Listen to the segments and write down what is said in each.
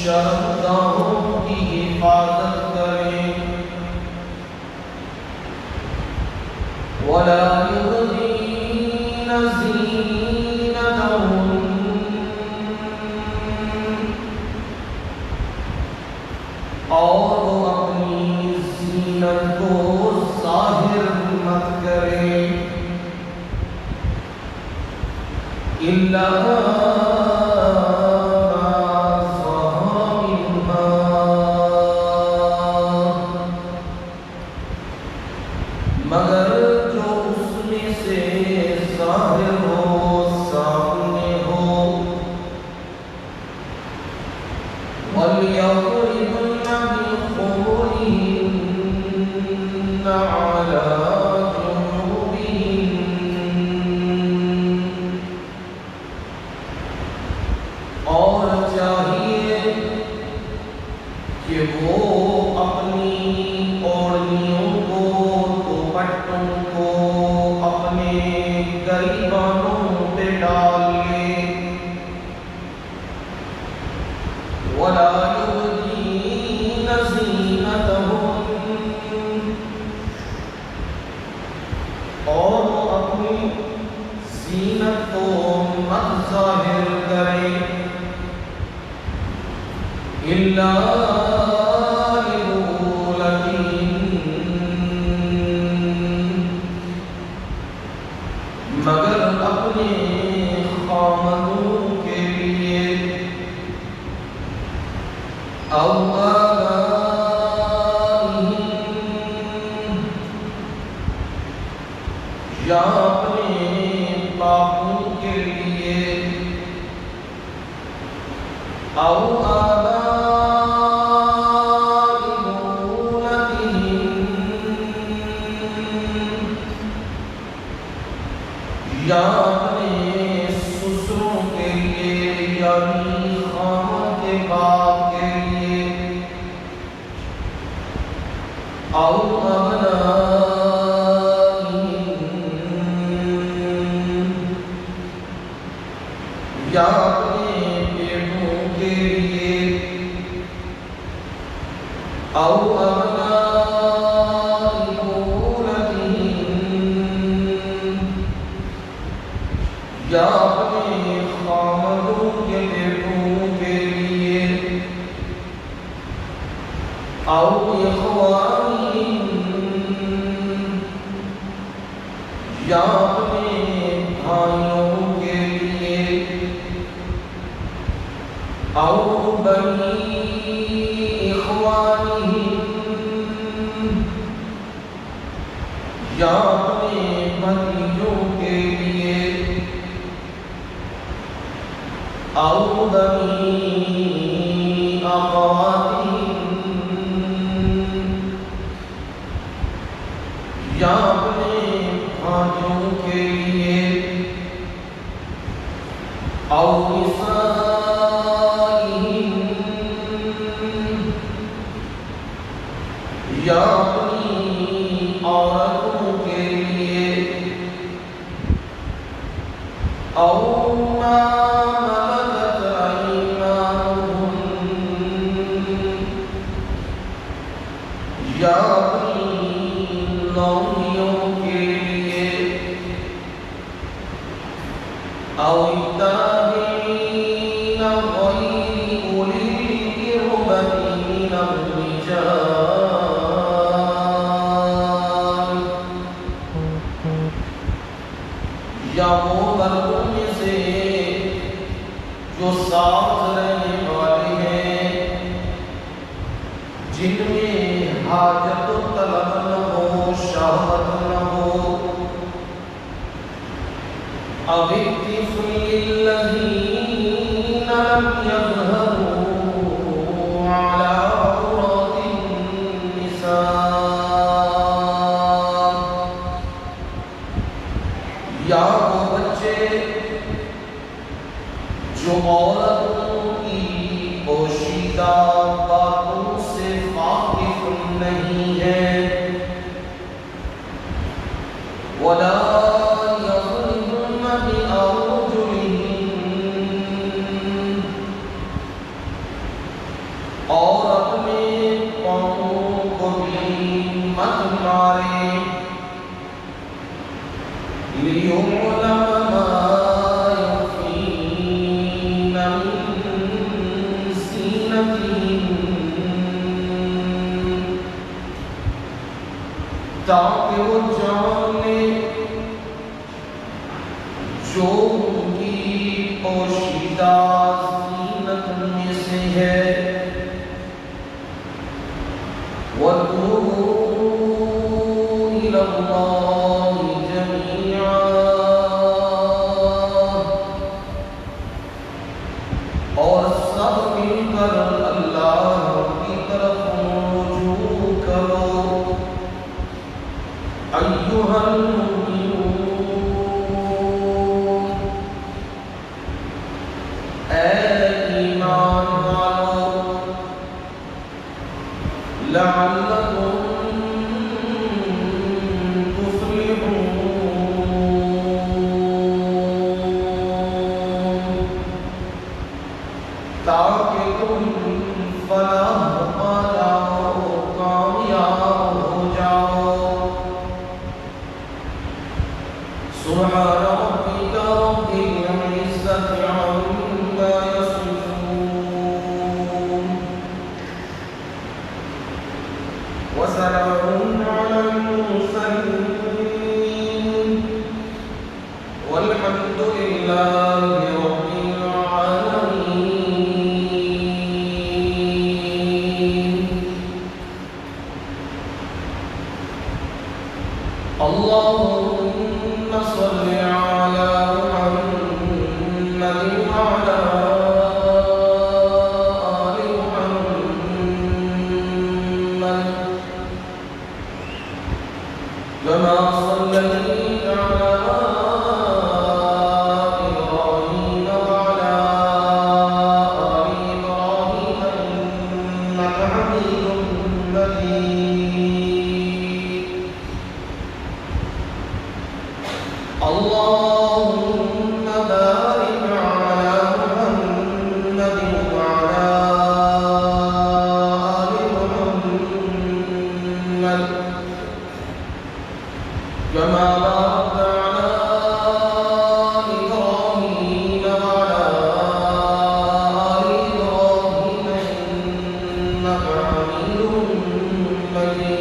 شرمگاہوں کی حفاظت کریں ولا يبدين زينتهن اور وہ اپنی زینت کو ظاہر مت کریں الا مگر جو اس میں سے ظاہر ہو سامنے ہو وَلْيَضْرِبْنَ بِخُمُرِهِنَّ عَلَى جُنُوبِهِنَّ اور چاہیے کہ وہ اپنی اوڑھنیوں کو دوپٹوں کو اپنے گریبانوں پہ ڈال لے وَلَا يُبْدِينَ زِينَتَهُنَّ اور وہ اپنی زینت کو مت ظاہر کریں اِلَّا مگر اپنے خامدوں کے لیے او آبائہم یا اپنے باپوں کے لیے او یا اپنے سسروں کے لیے یعنی خامد کے باپ کے لیے او ابنائہم یا اپنے بیٹوں کے لیے او یا اپنے خامدوں کے بیٹوں کے لیے او اخوانہم یا اپنے بھائیوں کے لیے او بنی اخوانہم یا اپنے بھتیجوں کے لیے او بنی اخواتہم یا اپنے بھائیوں کے لیے او نسائہم یا اپنی عورتوں کے لیے او ما یا اپنی نوحیوں کے لیے او التابعین غیر اولی الاربۃ من الرجال یا وہ مردوں میں سے جو ساتھ رہنے والے ہیں جن میں حاجت و طلب نہ ہو شہوت نہ ہو او الطفل الذین لم یظہروا علی عورات النساء یا وہ بچے جو عورتوں کی پوشیدہ باتوں سے واقف نہیں ہے ولا یضربن بارجلہن اور اپنے پاؤں کو بھی مت مارے ليعلم ما يخفين من زينتهم تاکہ وہ جان لے جو ان کی پوشیدہ زینت میں سے ہے وَتُوبُوا إِلَى اللَّهِ جَمِيعًا اور سب مل کر اللہ کی طرف رجوع کرو أيها المؤمنون إيمان والو لعلكم تفلحون تاکہ تم فلاح پا جاؤ کامیاب ہو جاؤ سبحان ربك رب العزة عما يصفون وسلام على المرسلين والحمد لله رب العالمين اللهم صل على محمد وعلى آل محمد كما صليت على إبراهيم وعلى آل إبراهيم إنك حميد مجيد اللهم بارك على محمد وعلى آل محمد كما باركت على إبراهيم وعلى آل إبراهيم إنك حميد مجيد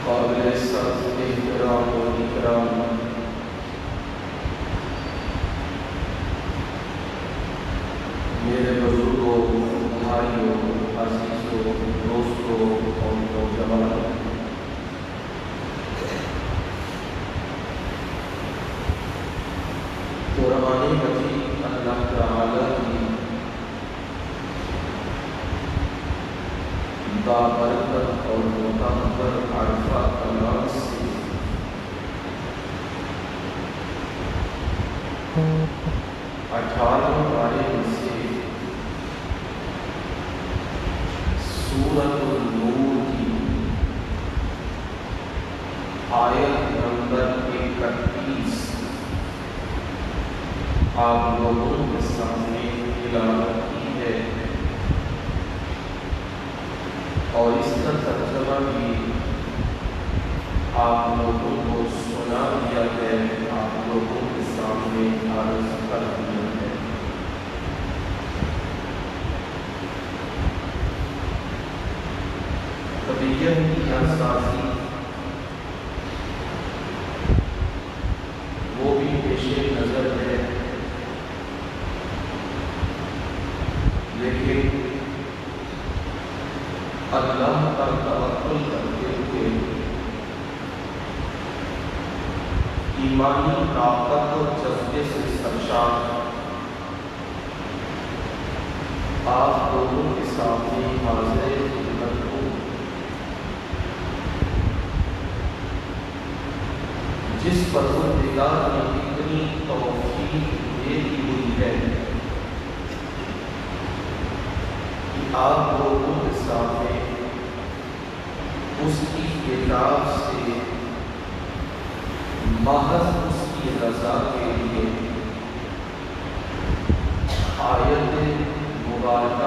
قابل عزت احترام و اکرام میرے بزرگوں، بھائیوں، عزیزوں، دوستوں اور نوجوانوں، قرآن مجید اللہ تعالی کی بابرکت اور مقدر عرفہ کلام سے 18 پارے میں سے سورۃ النور کی آیت نمبر 31 آپ لوگوں کے سامنے تلاوت کی ہے اور اس کا ترجمہ بھی آپ لوگوں کو سنا دیا ہے، آپ لوگوں کے سامنے عرض کر دیا ہے۔ طبیعت کی اساسی وہ بھی پیش نظر ہے، لیکن اللہ پر توکل کرتے ہوئے ایمانی طاقت اور جذبے سے سرشار آپ لوگوں کے سامنے حاضر خدمت ہوں، جس پروردگار نے اتنی توفیق دے دی ہوئی ہے کہ آپ لوگوں کے سامنے اس کی کتاب سے محض اس کی رضا کے لیے آیت مبارکہ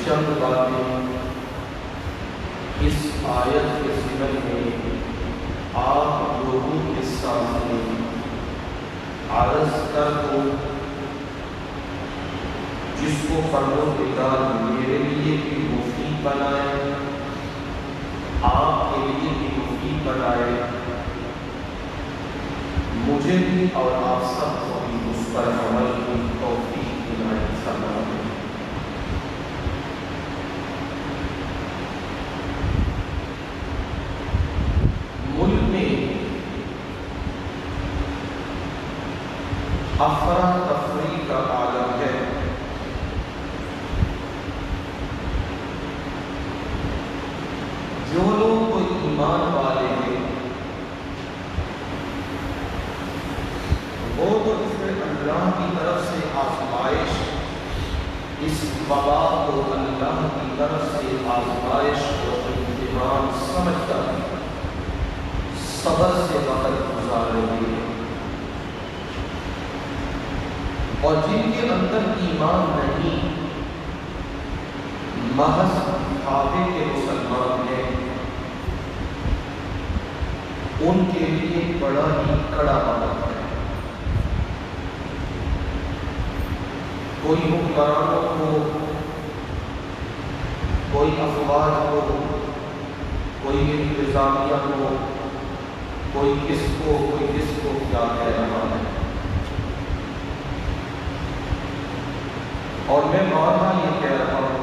چند باتیں اس آیت کے ضمن میں آپ لوگوں کے سامنے عرض کر دوں، جس کو پروردگار میرے لیے بھی مفید بنائے، آپ کے لیے بھی مفید بنائے، مجھے بھی اور آپ سب کو بھی اس پر عمل کی توفیق عنایت فرمائے۔ ملک میں افراتفری کا عالم ہے۔ جو لوگ ایمان والے ہیں وہ تو اس میں اللہ کی طرف سے آزمائش، اس وبا کو اللہ کی طرف سے آزمائش اور امتحان سمجھ کر صبر سے وقت گزار رہے ہیں، اور جن کے اندر ایمان نہیں، محض دکھاوے کے مسلمان ہیں، ان کے لیے بڑا ہی کڑا وقت ہے۔ کوئی حکمرانوں کو، کوئی افواج کو، کوئی انتظامیہ کو، کوئی کس کو کیا کہہ رہا ہے، اور میں بارہا یہ کہہ رہا ہوں،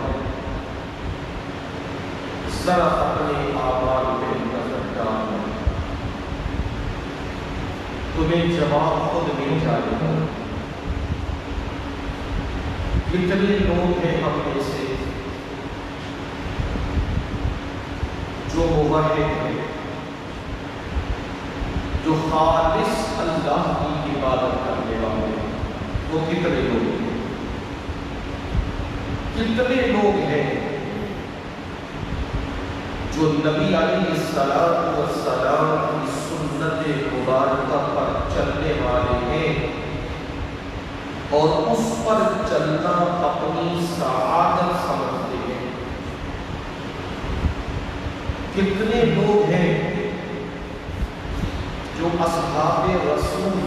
ذرا اپنے اعمال پہ نظر ڈالو، تمہیں جواب خود مل جائے گا۔ کتنے لوگ ہیں ہم میں سے جو موحد ہیں، جو خالص اللہ کی عبادت کرنے والے ہیں؟ وہ کتنے لوگ ہیں؟ کتنے لوگ ہیں جو نبی علیہ السلام کی سنت مبارکہ پر چلنے والے ہیں اور اس پر چلنا اپنی سعادت سمجھتے ہیں؟ کتنے لوگ ہیں جو اصحاب رسول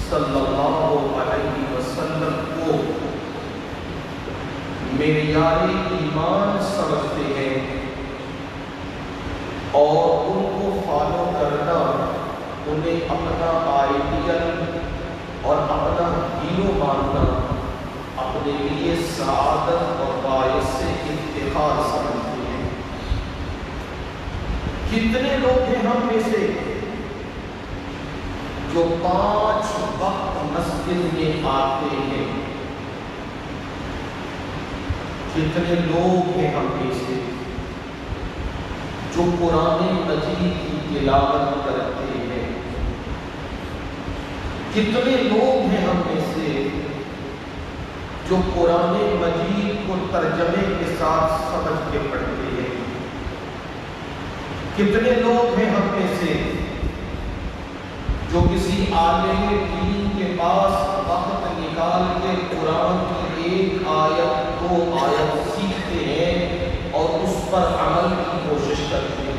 صلی اللہ علیہ وسلم کو معیار ایمان سمجھتے ہیں اور ان کو فالو کرنا انہیں اپنا آئیڈیل اور اپنا ہیرو ماننا اپنے لیے سعادت اور باعث افتخار سمجھتے ہیں؟ کتنے لوگ ہیں ہم میں سے جو 5 وقت مسجد میں آتے ہیں؟ کتنے لوگ ہیں ہم میں سے جو قرآن مجید کی تلاوت کرتے ہیں؟ کتنے لوگ ہیں ہم میں سے جو قرآن مجید کو ترجمے کے ساتھ سمجھ کے پڑھتے ہیں؟ کتنے لوگ ہیں ہم میں سے جو کسی عالم دین کے پاس وقت نکال کے قرآن کی 1 آیت 2 آیت سیکھتے ہیں اور اس پر عمل کی کوشش کرتے ہیں؟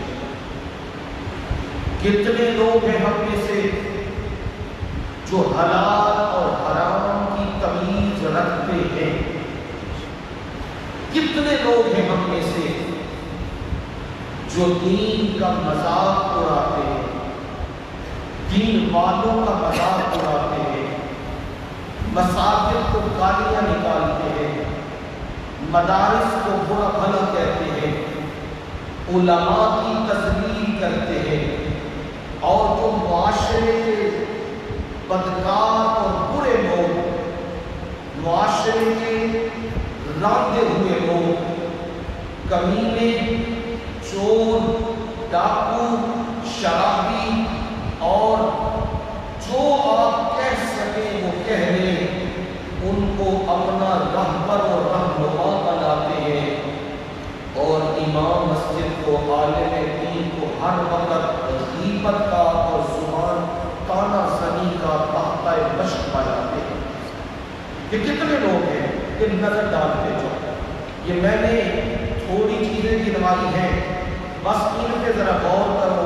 کتنے لوگ ہیں ہم میں سے جو حلال اور حرام کی تمیز رکھتے ہیں؟ کتنے لوگ ہیں ہم میں سے جو دین کا مذاق اڑاتے ہیں، دین والوں کا مذاق اڑاتے ہیں، مساجد کو گالیاں نکالتے ہیں، مدارس کو برا بھلا کہتے ہیں، علماء کی تذلیل کرتے ہیں، اور جو معاشرے کے بدکار اور برے لوگ، معاشرے کے راندے ہوئے لوگ، کمینے، چور، ڈاکو، شرابی، اور جو آپ کہہ سکیں وہ کہہ لیں، ان کو اپنا رہبر اور رہنما بناتے ہیں، اور امام مسجد کو، عالم دین کو ہر وقت غیبت کا اور زبان تانا زنی کا تختہ مشق بناتے ہیں۔ یہ کتنے لوگ ہیں کہ نظر ڈالتے جاؤ؟ یہ میں نے تھوڑی چیزیں گنوائی ہیں، بس ان پہ ذرا غور کرو،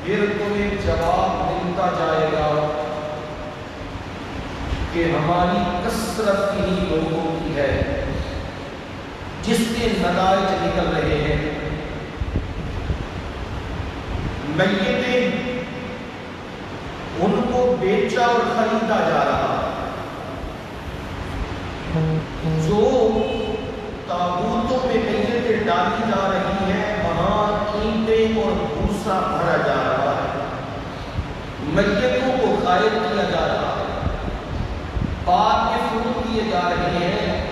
پھر تمہیں جواب ملتا جائے گا کہ ہماری کثرت انہی لوگوں کی ہے جس کے نتائج نکل رہے ہیں۔ میتیں ان کو بیچا اور خریدا جا رہا ہے، جو تابوتوں میں میتیں ڈالی جا رہی ہیں وہاں اینٹیں اور بھوسا بھرا جا رہا ہے، میتوں کو غائب کیا جا رہا ہے، بعد میں فروغ دیے جا رہے ہیں۔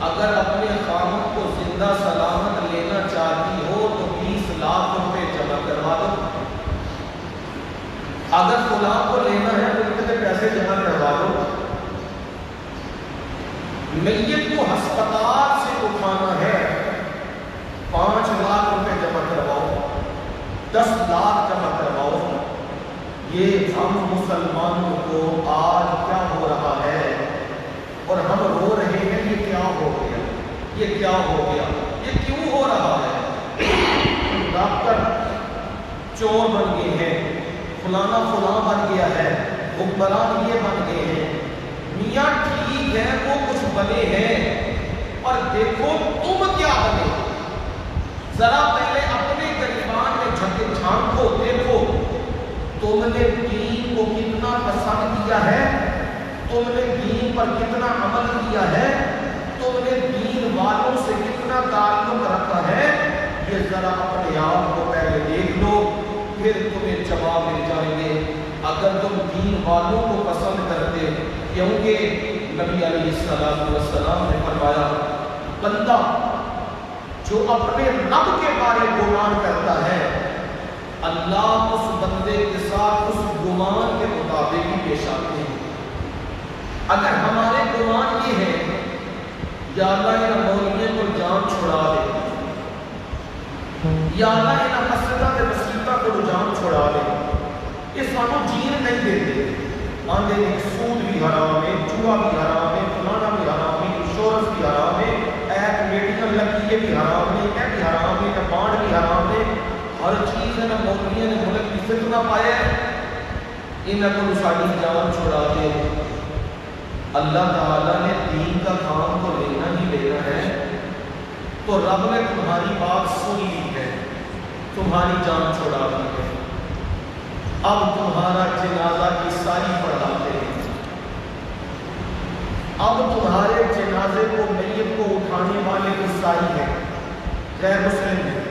اگر اپنے خامد کو زندہ سلامت لینا چاہتی ہو تو 20 لاکھ روپے جمع کروا دو، اگر فلاں کو لینا ہے تو ان کے پیسے جمع کروا دو۔ میت کو ہسپتال سے اٹھانا ہے، 5 لاکھ روپے جمع کرواؤ، 10 لاکھ جمع کرواؤ۔ یہ ہم مسلمانوں کو آج کیا ہو رہا ہے اور ہم رو رہے ہیں یہ کیا ہو گیا، یہ کیا ہو گیا، یہ کیوں ہو رہا ہے؟ ڈاکٹر چور بن گئے ہیں، فلانا فلاں بن گیا ہے، حکمران یہ بن گئے ہیں۔ میاں ٹھیک ہے وہ کچھ بنے ہیں، اور دیکھو تم کیا بنے، ذرا پہلے اپنے گریبان میں جھانکو، دیکھو تم نے دین کو کتنا پسند کیا ہے، تم نے دین پر کتنا عمل کیا ہے، تم نے دین والوں سے کتنا تعلق رکھا ہے، یہ ذرا اپنے آپ کو پہلے دیکھ لو، پھر تمہیں جواب مل جائیں گے۔ اگر تم دین والوں کو پسند کرتے، کیونکہ نبی علیہ السلام نے فرمایا بندہ جو اپنے رب کے بارے گمان کرتا ہے، اللہ اس بندے کے ساتھ اس گمان کے مطابق ہی پیش آتے ہیں۔ اگر ہمارے گمان یہ ہے یا اللہ ان مولویوں کو جان چھڑا دے، یا اللہ ان مسجدہ کے مسیحہ کو جان چھڑا دے، یہ سانو جین نہیں دیتے، آندے سود بھی حرام ہے، جوا بھی حرام ہے، فلانا بھی حرام ہے، انشورنس بھی حرام ہے، ایپ میڈیکل لگی یہ بھی حرام ہے، یہ بھی حرام ہے، بانڈ بھی حرام ہے، ہر چیز ہے نا مولویوں نے ملک کی فتنہ پایا ہے، انہاں کو ساری جان چھڑا دے۔ اللہ تعالیٰ نے دین کا کام تو لینا ہی لینا ہے، تو رب نے تمہاری بات سن لی ہے، تمہاری جان چھڑا دی ہے، اب تمہارا جنازہ کی ساری پڑھاتے ہیں، اب تمہارے جنازے کو میت کو اٹھانے والے عیسائی ہیں، غیر مسلم ہیں،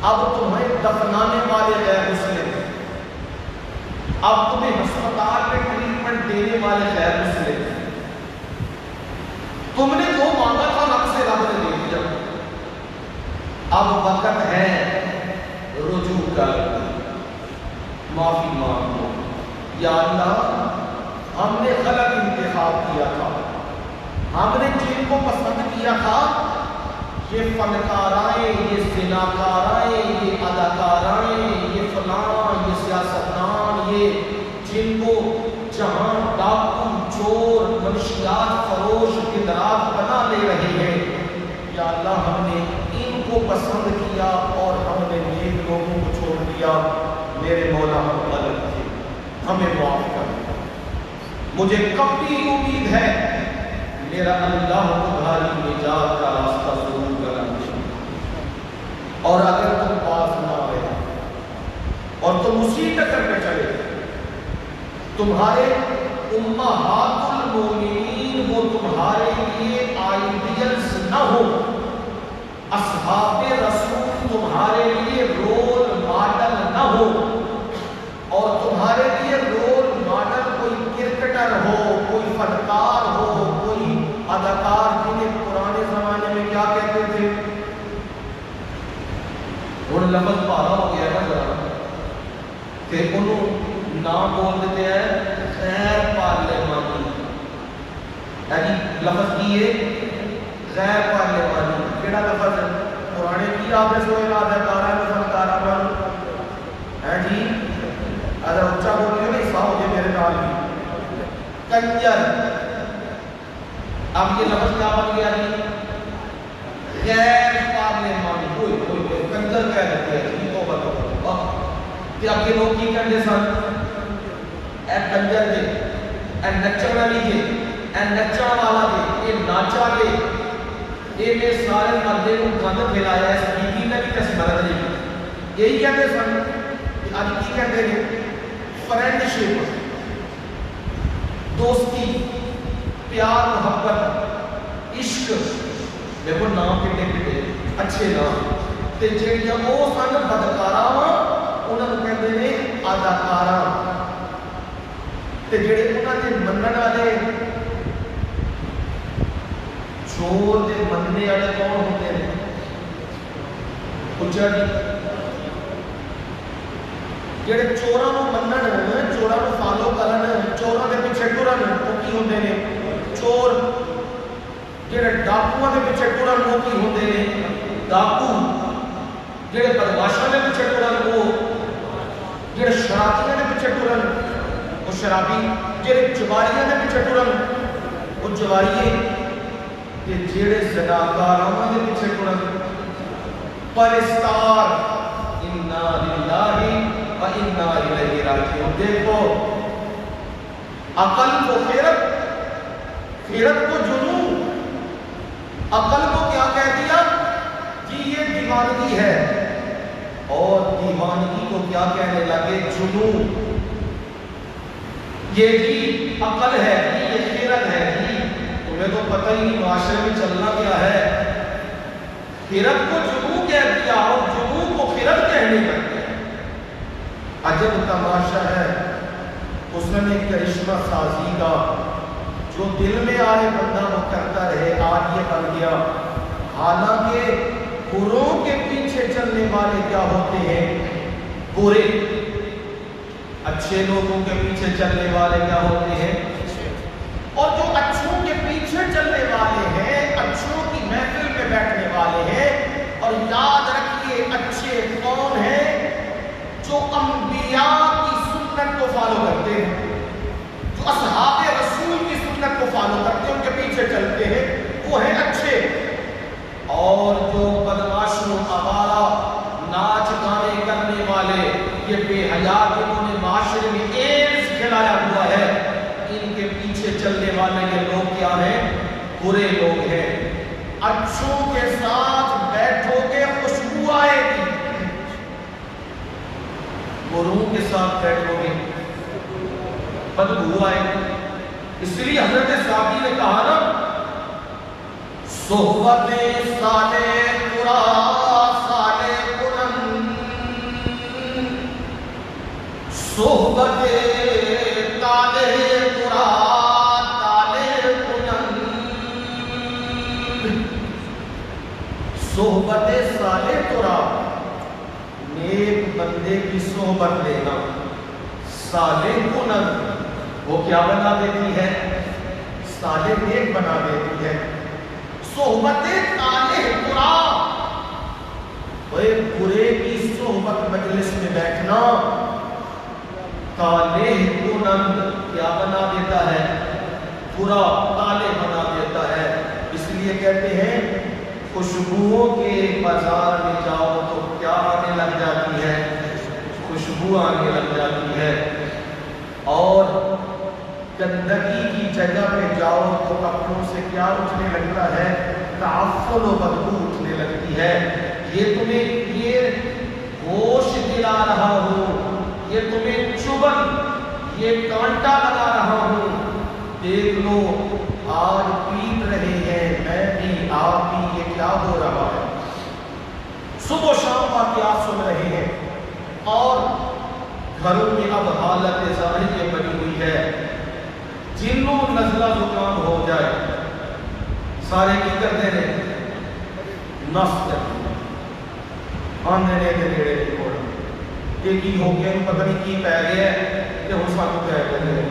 اب تمہیں دفنانے والے غیر مسلم ہیں، اب تمہیں ہسپتال میں ٹریٹمنٹ دینے والے غیر مسلم ہیں۔ تم نے جو مانگا تھا رب سے رب نے دے دیا، اب وقت ہے رجوع کر، معافی مانگو۔ یا اللہ ہم نے غلط انتخاب کیا تھا، ہم نے جن کو پسند کیا تھا یہ فنکارائیں، یہ زناکارائیں، یہ اداکارائیں، یہ فلاں، یہ سیاستدان، یہ جن کو جہاں ڈاکو چور منشیات فروش ادراک بنا لے رہے ہیں، یا اللہ ہم نے ان کو پسند کیا اور ہم نے نیک لوگوں کو چھوڑ دیا۔ میرے مولا ہم غلط تھے، ہمیں معاف کر دیا۔ مجھے کب بھی امید ہے میرا اللہ تمہاری نجات کا راستہ ضرور کرا دے، اور اگر تم پاس نہ آئے اور تم اسی ٹکر پہ چلے، تمہارے امہات المومنین وہ تمہارے لیے آئیڈیلز نہ ہو، اصحاب رسول تمہارے لیے رول ماڈل نہ ہو، اور تمہارے لیے رول ماڈل کوئی کرکٹر ہو، کوئی فنکار ہو، کوئی اداکار، جنہیں پرانے زمانے میں کیا کہتے تھے، اور لفظ پارا ہو گیا نا ذرا کہ انہوں نام بول دیتے ہیں غیر پارلیمانی، یعنی لفظ کی ہے غیر پارلیمانی، کیڑا لفظ ہے پرانے کی آپ نے سوئے اداکارہ میں فنکارہ بن ہے جی، اگر اچھا بول گے نا حصہ ہو جائے میرے نال بھی کنجر۔ اب یہ لفظ کیا بن گیا جی؟ غیر پارلیمانی، کوئی کنجر کہہ دیتے ہیں جی، توبہ توبہ۔ کہ اب کے لوگ کی کہتے سن اے کنجر جی، اے نچن والی جی، اے نچن والا جی، اے ناچا جی، اے میں سارے مردے کو گند پھیلایا ہے، سبیتی نے بھی کسی مرد نہیں کی۔ یہی کہتے سن کہ آج کی کہتے ہیں فرینڈشپ، دوستی، پیار محبت، عشق، دیکھو نام کتنے کتنے اچھے نام، تے جڑیاں وہ سن بدکاراں انہاں نوں کہندے نے اداکاراں، تے جڑے انہاں دے منن والے چور دے مننے والے کون ہوندے نے؟ پوچھا جی، جڑے چوراں نوں منن، چوراں نوں فالو کرن، چوراں دے پیچھے ٹرن، او کی ہوندے نے؟ چور۔ جڑے ڈاکواں دے پیچھے ٹرن وہ کی ہوندے نے؟ ڈاکو۔ جڑے بدماشاں دے پیچھے ٹرن وہ، جڑے شرابیاں دے پیچھے ٹرن وہ شرابی، جڑے جواریاں دے پیچھے ٹرن وہ جواریے، تے جڑے زناکاراں دے پیچھے ٹرن پرستار۔ انا للہ و انا الیہ راجعون۔ دیکھو عقل کو خیرت، خیرت کو جنون، عقل کو کیا کہہ دیا کہ یہ دیوانگی ہے، اور دیوانگی کو کیا کہنے لگے؟ جنون۔ یہ جی عقل ہے جی، یہ خیرت ہے جی، تمہیں تو پتہ ہی نہیں معاشرے میں چلنا کیا ہے۔ خیرت کو جنون کہہ دیا اور جنون کو خیرت کہنے لگے۔ عجب تماشا ہے اس نے کرشمہ سازی کا، جو دل میں آئے بندہ وہ کرتا رہے، آج یہ بن گیا۔ حالانکہ بروں کے پیچھے چلنے والے کیا ہوتے ہیں؟ برے۔ اچھے لوگوں کے پیچھے چلنے والے کیا ہوتے ہیں؟ اور جو اچھوں کے پیچھے چلنے والے ہیں، اچھوں کی محفل میں بیٹھنے والے ہیں، اور یاد رکھیے اچھے کون ہیں؟ جو انبیاء کی سنت کو فالو کرتے ہیں، جو اصحاب رسول کی سنت کو فالو کرتے ہیں، ان کے پیچھے چلتے ہیں، وہ ہیں اچھے۔ اور جو بدماشوں، آوارہ، ناچ گانے کرنے والے، یہ بے حیا جنہوں نے معاشرے میں ایڈز کھلایا ہوا ہے، ان کے پیچھے چلنے والے یہ لوگ کیا ہیں؟ برے لوگ ہیں۔ اچھوں کے ساتھ بیٹھو گے خوشبو آئے گی، بروں کے ساتھ بیٹھو گے بدبو آئے گی۔ اس لیے حضرت صحابی نے کہا نا، صحبت صالح قرا صالح قرن، صحبت طالح قرا طالح قرن، صحبت صالح قرا، نیک بندے کی صحبت لینا، صالح قرن وہ کیا بنا دیتی ہے؟ صالح نیک بنا دیتی ہے۔ صحبت طالح قرا، برے کی صحبت مجلس میں بیٹھنا طالح قرن کیا بنا دیتا ہے؟ برا، طالح بنا دیتا ہے۔ اس لیے کہتے ہیں خوشبوؤں کے بازار میں جاؤ تو کیا آنے لگ جاتی ہے؟ خوشبو آنے لگ جاتی ہے۔ اور گندگی کی جگہ پہ جاؤ تو کپڑوں سے کیا اٹھنے لگتا ہے؟ تعفن و بدبو اٹھنے لگتی ہے۔ یہ تمہیں یہ ہوش دلا رہا ہوں، یہ تمہیں چبن، یہ کانٹا لگا رہا ہوں، دیکھ لو آج پیٹ رہے ہیں، میں بھی آپ بھی، یہ کیا ہو رہا ہے؟ صبح و شام واقعات سن رہے ہیں، اور گھروں میں اب حالت ظاہری بنی ہوئی ہے، جنوں نزلہ زکام ہو جائے سارے کی کرتے ہیں نس کرتے آنے نے دے نیڑے نہیں ہوڑا، یہ کی ہو گیا پتہ نہیں کی پہ گیا ہے کہ ہم ساتھ کہتے ہیں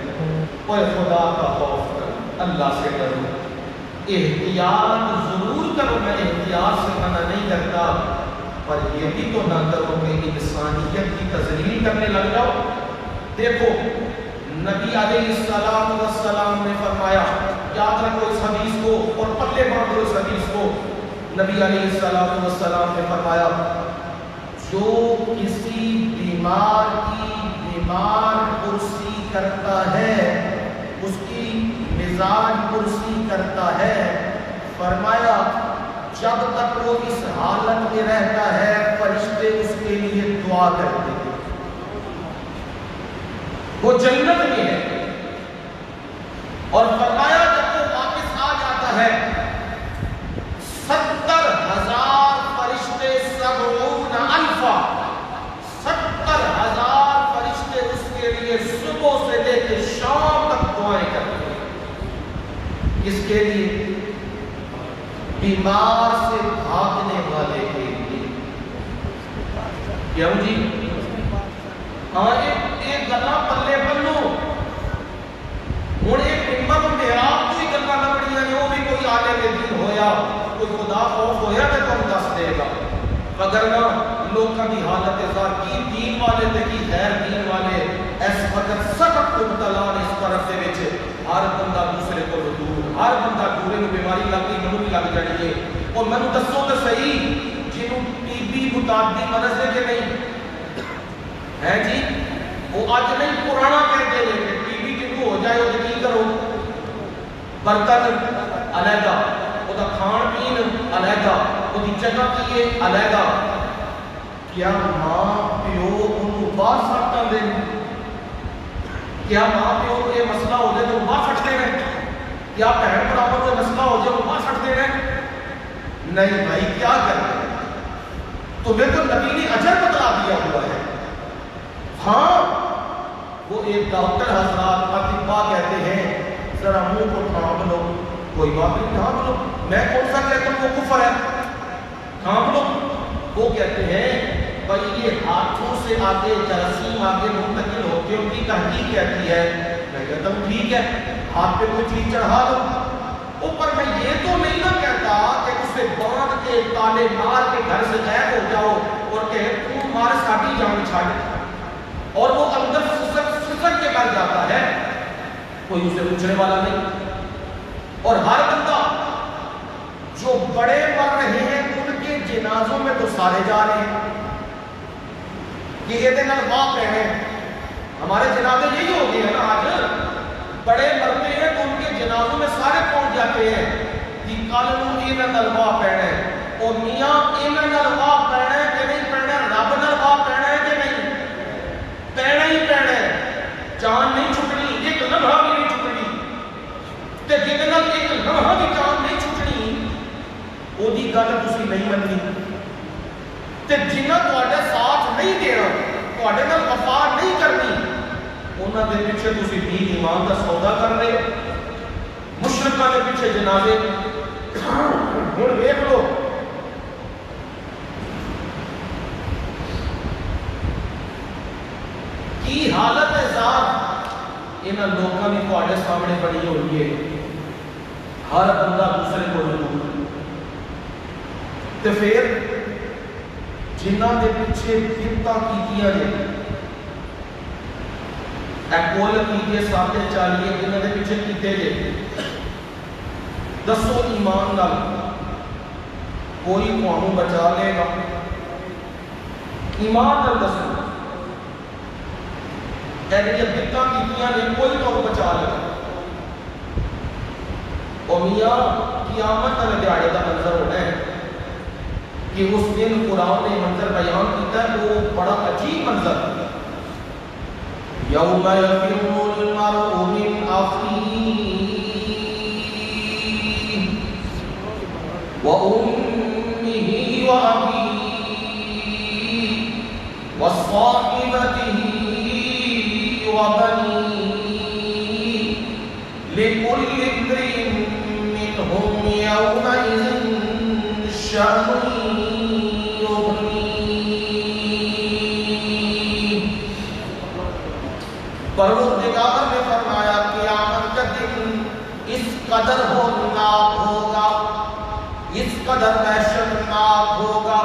اوہ خدا کا خوف کر، اللہ سے ڈرو، احتیاط ضرور کرو، میں احتیاط سے منع نہیں کرتا، پر یہ بھی تو نہ کرو کہ انسانیت کی تذلیل کرنے لگ جاؤ۔ دیکھو نبی علیہ السلام نے فرمایا یاد رکھو اس حدیث کو اور پلے باندھو اس حدیث کو. نبی علیہ السلام والسلام نے فرمایا جو کسی بیمار کی بیمار پرسی کرتا ہے اس کی مزاج پرسی کرتا ہے، فرمایا جب تک وہ اس حالت میں رہتا ہے فرشتے اس کے لیے دعا کرتے ہیں. وہ جنت میں ہے. اور فرمایا جب وہ واپس آ جاتا ہے 70,000 فرشتے 70,000 فرشتے اس کے لیے صبح سے لے کے شام تک دعائیں کرتے ہیں. کس کے لیے؟ بیمار سے بھاگنے والے کے لیے. کیوں جی؟ ہاں ایک گلا پلے پلو ہوں ایک ہمت محراب کوئی گلا لگڑیاں نے وہ بھی کوئی عالم دین ہویا کوئی خدا خوف ہویا تو تم دس دے گا. وگرنہ لوگوں کی حالت زار کی دین والے تے کی غیر دین والے اس وقت سخت مبتلا اس طرف دے وچ ہر بندہ دوسرے کو دور، ہر بندہ دورے نو بیماری لگ گئی منو بھی لگ جانی ہے. اور مینوں دسو تو صحیح جنوں ٹی بی متعدی مرض ہے کہ نہیں ہے جی؟ وہ اج نہیں پرانا کہتے ہیں کہ ٹی بی جنوں ہو جائے وہ کی کرو؟ برتن علیحدہ، وہ کھان پین علیحدہ، وہ جگہ کی ہے علیحدہ. کیا ماں پیو انہوں باہر سٹاں دے؟ کیا ماں پیو یہ مسئلہ ہو جائے تو باہر سٹتے ہیں؟ کیا بہن برابر کوئی مسئلہ ہو جائے وہ باہر سٹتے ہیں؟ نہیں بھائی کیا کرتے ہیں؟ تمہیں تو نبی نے اجر بتلا دیا ہوا ہے. ہاں وہ ایک ڈاکٹر حضرات اطباء کہتے ہیں ذرا منہ کو ڈھانپ لو، کوئی بات نہیں ڈھانپ لو، میں کون سا کہتا ہوں وہ کفر ہے، ڈھانپ لو. وہ کہتے ہیں بھائی یہ ہاتھوں سے آگے جراثیم آگے منتقل ہوتے ہیں، ان کی تحقیق کہتی ہے. میں کہتا ہوں ٹھیک ہے ہاتھ پہ کوئی چیز چڑھا دو. اوپر میں یہ تو نہیں نہ کہتا کہ اسے باندھ کے تالے مار کے گھر سے غائب ہو جاؤ اور کہ تم مار ساڑی جان چھاڑ اور وہ اندر سسک کے مر جاتا ہے، کوئی اسے پوچھنے والا نہیں. اور ہر بندہ جو بڑے مر رہے ہیں ان کے جنازوں میں تو سارے جا رہے ہیں کہ یہ دن واہ پہنے. ہمارے جنازے یہی ہوتے ہیں نا، آج بڑے مرتے ہیں تو ان کے جنازوں میں سارے پہنچ جاتے ہیں کہ کل نو یہ نلواہ پہنے اور میاں یہ نلواہ پہنے کہ نہیں پہنے، رب نلواہ پہنے کہ نہیں پہنے ہی پہنے. جان نہیں چھٹنی، ایک لمحہ بھی نہیں چھٹنی، تے جہدے نال ایک لمحہ بھی جان نہیں چھٹنی وہ دی گل تسی نہیں مننی. تے جنہاں تواڈے ساتھ نہیں دینا، تواڈے نال وفا نہیں کرنی، انہاں دے پیچھے تسی دین ایمان دا سودا کر رہے ہو. مشرکاں دے پیچھے جنازے. ہن ویکھ لو کی حالت ہے ذات انہاں لوکاں دی تواڈے سامنے بنی ہوئی ہے. ہر بندہ دوسرے کو دور. تے پھر جنہاں دے پیچھے بدعتاں کیتیاں نے، کول کیتے 40 جنہاں دے پیچھے کیتے جے، دسو ایمان نال کوئی تانوں بچا لے گا؟ ایمان نال دسو ایڈیاں بدعتاں کیتیاں نے کوئی تانوں بچا لے گا؟ او میاں قیامت والے دیہاڑے دا منظر ہونا ہے کہ اس دن قرآن نے منظر بیان کیتا ہے وہ بڑا عجیب منظر ہے. یوم یفر المرء من اخیہ وامہ وابیہ وصاحبتہ وبنیہ لکل امرئ منہم یومئذ شأن پروردگار نے فرمایا قیامت کا دن اس قدر ہولناک ہوگا، اس قدر دہشتناک ہوگا،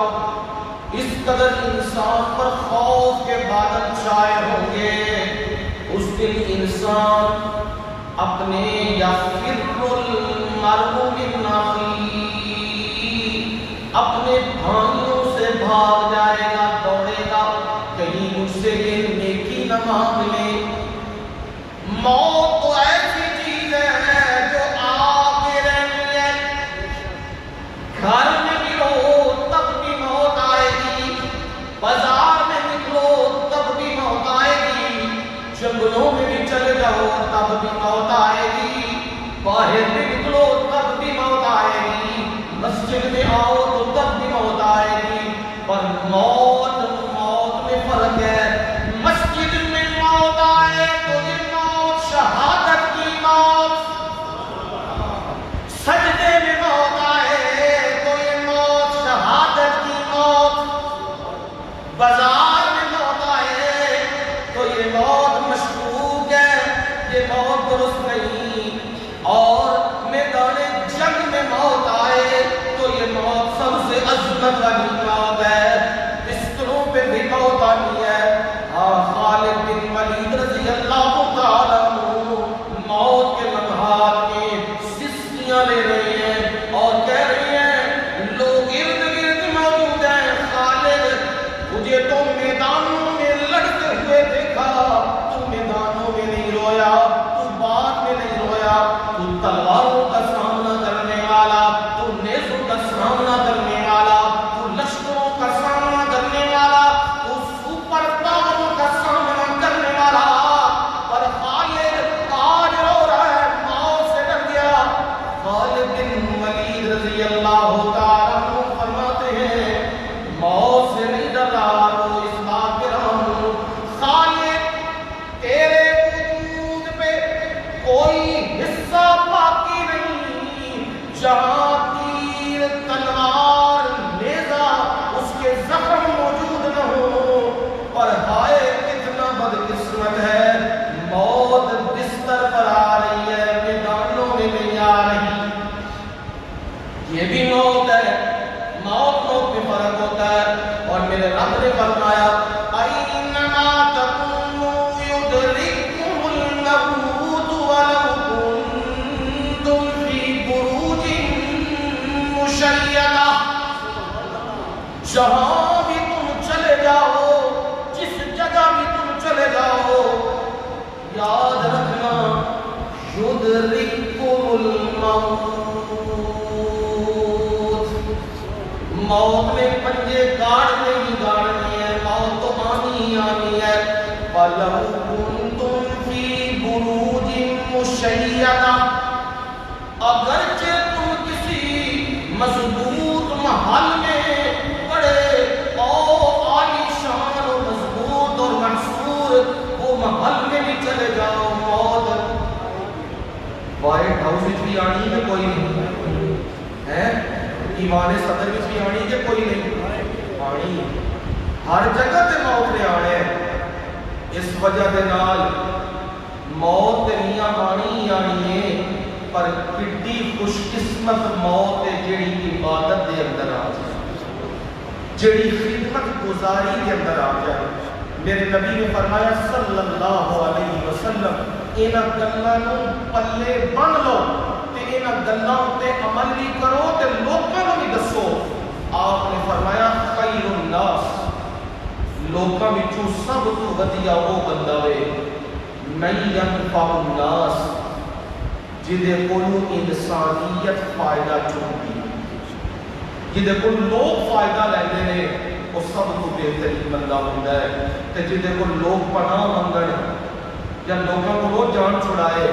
اس قدر انسان پر خوف کے بادل چھائے ہوں گے. اس دن انسان اپنے یفر النخی، اپنے بھائیوں سے بھاگ جائے گا، دوڑے گا، کہیں مجھ سے یہ نیکی نہ مانگ لے۔ موت تو ایسی چیز ہے جو آ کے رہنی ہے، گھر میں بھی ہو تب بھی موت آئے گی، بازار میں نکلو تب بھی موت آئے گی، جنگلوں میں بھی چلے جاؤ تب بھی موت آئے گی، باہر بھی نکلو تب بھی موت آئے گی، مسجد میں آؤ تو تب بھی موت آئے گی۔ پر موت میں فرق ہے، مسجد میں موت آئے تو یہ موت شہادت کی موت، سجدے میں موت آئے تو یہ موت شہادت کی موت، بازار میں موت آئے تو یہ موت مشکوک ہے، یہ موت درست نہیں، اور میدان جنگ میں موت آئے تو یہ موت سب سے عظمت والی موت ہے، بستروں پہ بھی موت آنی ہے۔ خالد بن ولید رضی اللہ تعالیٰ عنہ موت کے لمحات میں سسکیاں لے رہے ہیں اور کہہ رہے ہیں، لوگ ارد گرد موجود ہیں، خالد تجھے تو میدانوں میں لڑتے ہوئے دیکھا، تو میدانوں میں نہیں رویا، تو بات میں نہیں رویا، تو تلواروں کا سامنا کرنے والا، تو نیزوں کا سامنا کرنے والا، تو لشکروں کا سامنا کرنے والا، تو سپر پاوروں کا سامنا کرنے والا، پر خالد آج رو رہا ہے، موت سے ڈر گیا۔ خالد بن ولید رضی اللہ تعالیٰ عنہ فرماتے ہیں، موت سے نہیں ڈر رہا، وہ اس بات پہ رہا ہوں، خالد تیرے وجود پہ کوئی حصہ باقی نہیں جہاں تیر، تلوار، نیزہ اس کے زخم موجود نہ ہو، پر ہائے کتنا بدقسمت ہے، موت بستر پر آ رہی ہے، میدانوں میں نہیں آ رہی۔ یہ بھی موت ہے، موت میں فرق ہوتا ہے، اور میرے رب نے فرمایا، اینما تکونوا یدرککم الموت ولو کنتم فی بروج مشیدہ، جہاں بھی تم چلے جاؤ، جس جگہ بھی تم چلے جاؤ، یاد رکھنا، یدرککم الموت، موت نے پنجے گاڑنے ہی گاڑنے ہیں، موت تو آنی ہی آنی ہے۔ وَلَوْ كُنْتُمْ فِي بُرُوجٍ مُشَيَّدَةٍ، اگرچہ تم کسی مضبوط محل میں بڑے عالی شان اور مضبوط اور منصور وہ محل میں بھی چلے جاؤ، موت وائٹ ہاؤس بھی آنی ہے کوئی نہیں ہے، ایوان صدر بھی آنی ہے کوئی نہیں آنی، ہر جگہ تے موت نے آنے ہیں۔ اس وجہ دے نال موت تے میاں آنی ہی آنی ہے، پر کڈی خوش قسمت موت ہے جیڑی عبادت دے اندر آ جائے، جیڑی خدمت گزاری دے اندر آ جائے۔ میرے نبی نے فرمایا صلی اللہ علیہ وسلم، انہاں گلاں نوں پلے بن لو تے انہاں گلاں تے عمل بھی کرو تے لوکاں نوں بھی دسو۔ آپ نے فرمایا خیر الناس، لوکاں وچوں سب تو ودیا وہ بندہ ہے من ینفع الناس، جدے کولوں انسانیت فائدہ چاہتی، جدے کول لوگ فائدہ لیندے نے، وہ سب تو بہترین بندہ ہوتا ہے۔ تے جدے کول لوگ پناہ منگن یا لوگوں کو وہ جان چھڑائے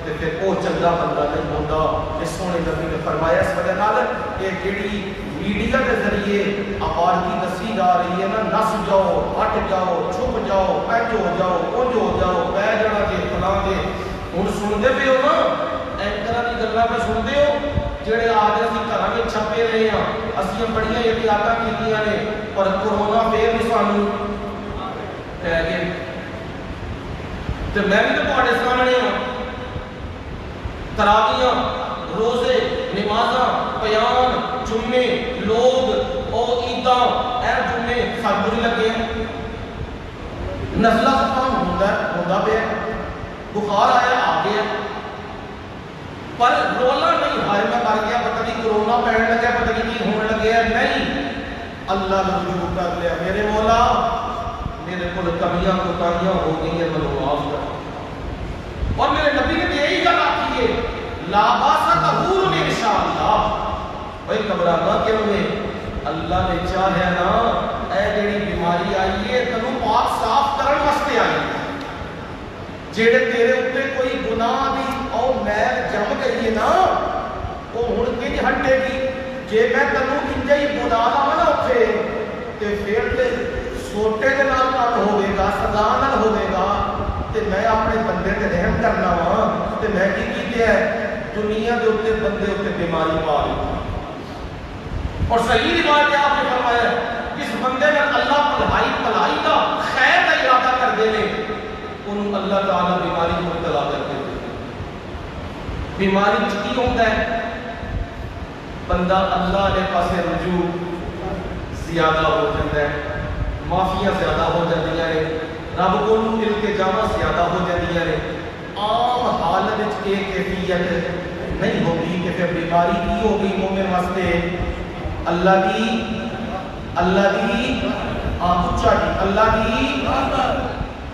تے پھر وہ چنگا بندہ نہیں ہوتا۔ اس سونے نبی نے فرمایا اس وجہ نال کہ جڑی میڈیا کے ذریعے آبادی دسی جا رہی ہے نا، نس جاؤ، ہٹ جاؤ، چھپ جاؤ، پینج ہو جاؤ، اونج ہو جاؤ، بہ جانا جے فلاں جے، ہن سنتے پے ہو نا اینکراں دی گلاں پہ سنتے ہو جڑے آج اسی گھراں وچ چھپے رہے ہاں، اسی بڑیاں احتیاطاں کیتیاں نے، پر کرونا پھر بھی سانوں پہ گئے۔ تے میں بھی تو تہاڈے سامنے ہاں، تراویاں، روزے، نمازاں، بیان، جمعے، لوگ او عیداں، اے جمعے سب کچھ لگے ہیں، نزلہ زکام ہوندا پیا، بخار آیا آ گیا، پر رولا نہیں نہیں ہائے میں مر گیا پتہ نہیں کرونا پہن لگا پتہ نہیں کی ہونے لگے ہے، نہیں، اللہ نے رجوع کر لیا، میرے مولا میرے کو کمیاں کوتاہیاں ہو گئی ہیں، مجھے معاف کر۔ اور میرے نبی نے یہی کہا کہ لا باس طہور انشاءاللہ، بھائی گھبرانا کیوں ہے، اللہ نے چاہے نا اے جڑی بیماری آئی ہے تینوں پاک صاف کرن واسطے آئی ہے، جڑے تیرے اوپر کوئی گناہ دی او میل جم گئی ہے نا وہ ہن کنج ہٹے گی، جے میں تینوں انجے ہی بلا لاواں نا اوتھے تے پھر تے سوٹے دے نال کم ہوے گا، سزا نال ہوے گا، تے میں اپنے بندے تے رحم کرنا وا، تے میں کی کیتے ہے دنیا دے اوپر بندے اوپر بیماری پا لی۔ اور صحیح روایت آپ نے فرمایا جس بندے میں اللہ بھلائی کا خیر کا ارادہ کر دے لے انہوں اللہ تعالیٰ بیماری کو مبتلا کر دے۔ بیماری کی ہوتا ہے بندہ اللہ کے پاس رجوع زیادہ ہو جاتا ہے، معافیاں زیادہ ہو جاتی ہیں، رب کو التجاواں زیادہ ہو جاتی ہیں، عام حالت ایک کیفیت نہیں ہوتی کہ پھر بیماری کی ہو گئی مومن واسطے اللہ دی اچھا جی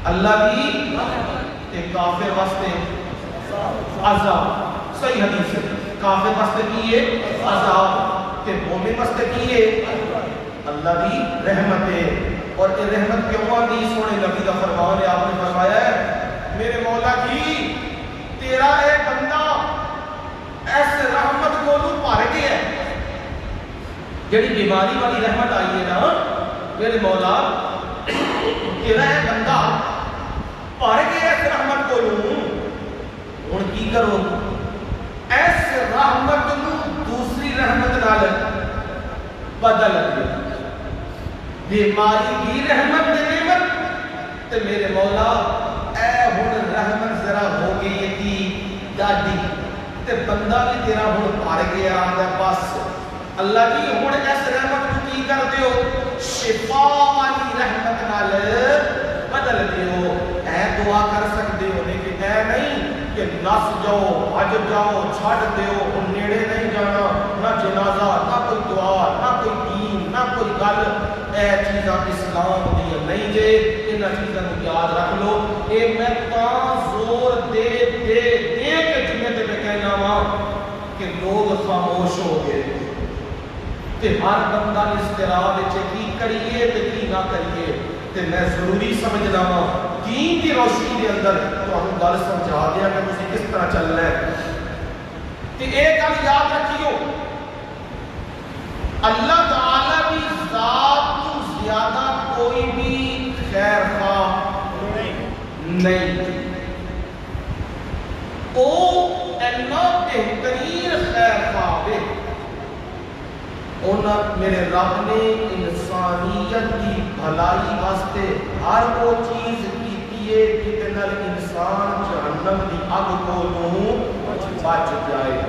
اللہ دی تے کافر واسطے عذاب، صحیح حدیث ہے، کافر واسطے کی ہے عذاب تے مومن واسطے کی ہے اللہ دی رحمت ہے۔ اور یہ رحمت کیوں آتی؟ سونے نبی کا فرمان ہے، آپ نے فرمایا ہے میرے مولا جی تیرا اے بندہ ایسے رحمت کو بھر گیا ہے، جڑی بیماری والی رحمت آئی ہے نا میرے مولا تیرا اے بندہ بھر گیا اس رحمت کو، ہن کی کرو اس رحمت نو دوسری رحمت نال بدل دے، بیماری کی رحمت دے نعمت تے میرے مولا اے ہن رحمت ذرا ہو گئی ہے کی دادی تے بندہ بھی تیرا ہن بھر گیا ہے، بس اللہ جی ہن اس رحمت کو کی کر دیو شفا والی رحمت نال بدل دیو۔ اے دعا کر سکتے ہو لیکن اے نہیں کہ نس جاؤ بھج جاؤ چھڑ دیو، ہن نیڑے نہیں جانا، نہ جنازہ نہ کوئی دعا نہ کوئی دین نہ کوئی گل، اے چیزاں اسلام دی نہیں جے، انہاں چیزاں کو یاد رکھ لو۔ اے میں تاں زور دے دے دے کے جمعے تے میں کہنا وا کہ لوگ خاموش ہو گئے تے ہر بندہ اضطراب وچ کی کریے تے کی نہ کریے، تے میں ضروری سمجھنا وا دین دی روشنی دے اندر تانوں گل سمجھا دیا کہ تسی کس طرح چلنا ہے۔ تے ایک گل یاد رکھیو اللہ تعالی کی ذات تو زیادہ کوئی بھی خیر خواہ نہیں، او اینا بہترین خیر خواہ ہے، میرے رب نے انسانیت کی بھلائی واسطے ہر وہ چیز کی ہے کہ انسان جہنم کی اگ کو بچ جائے۔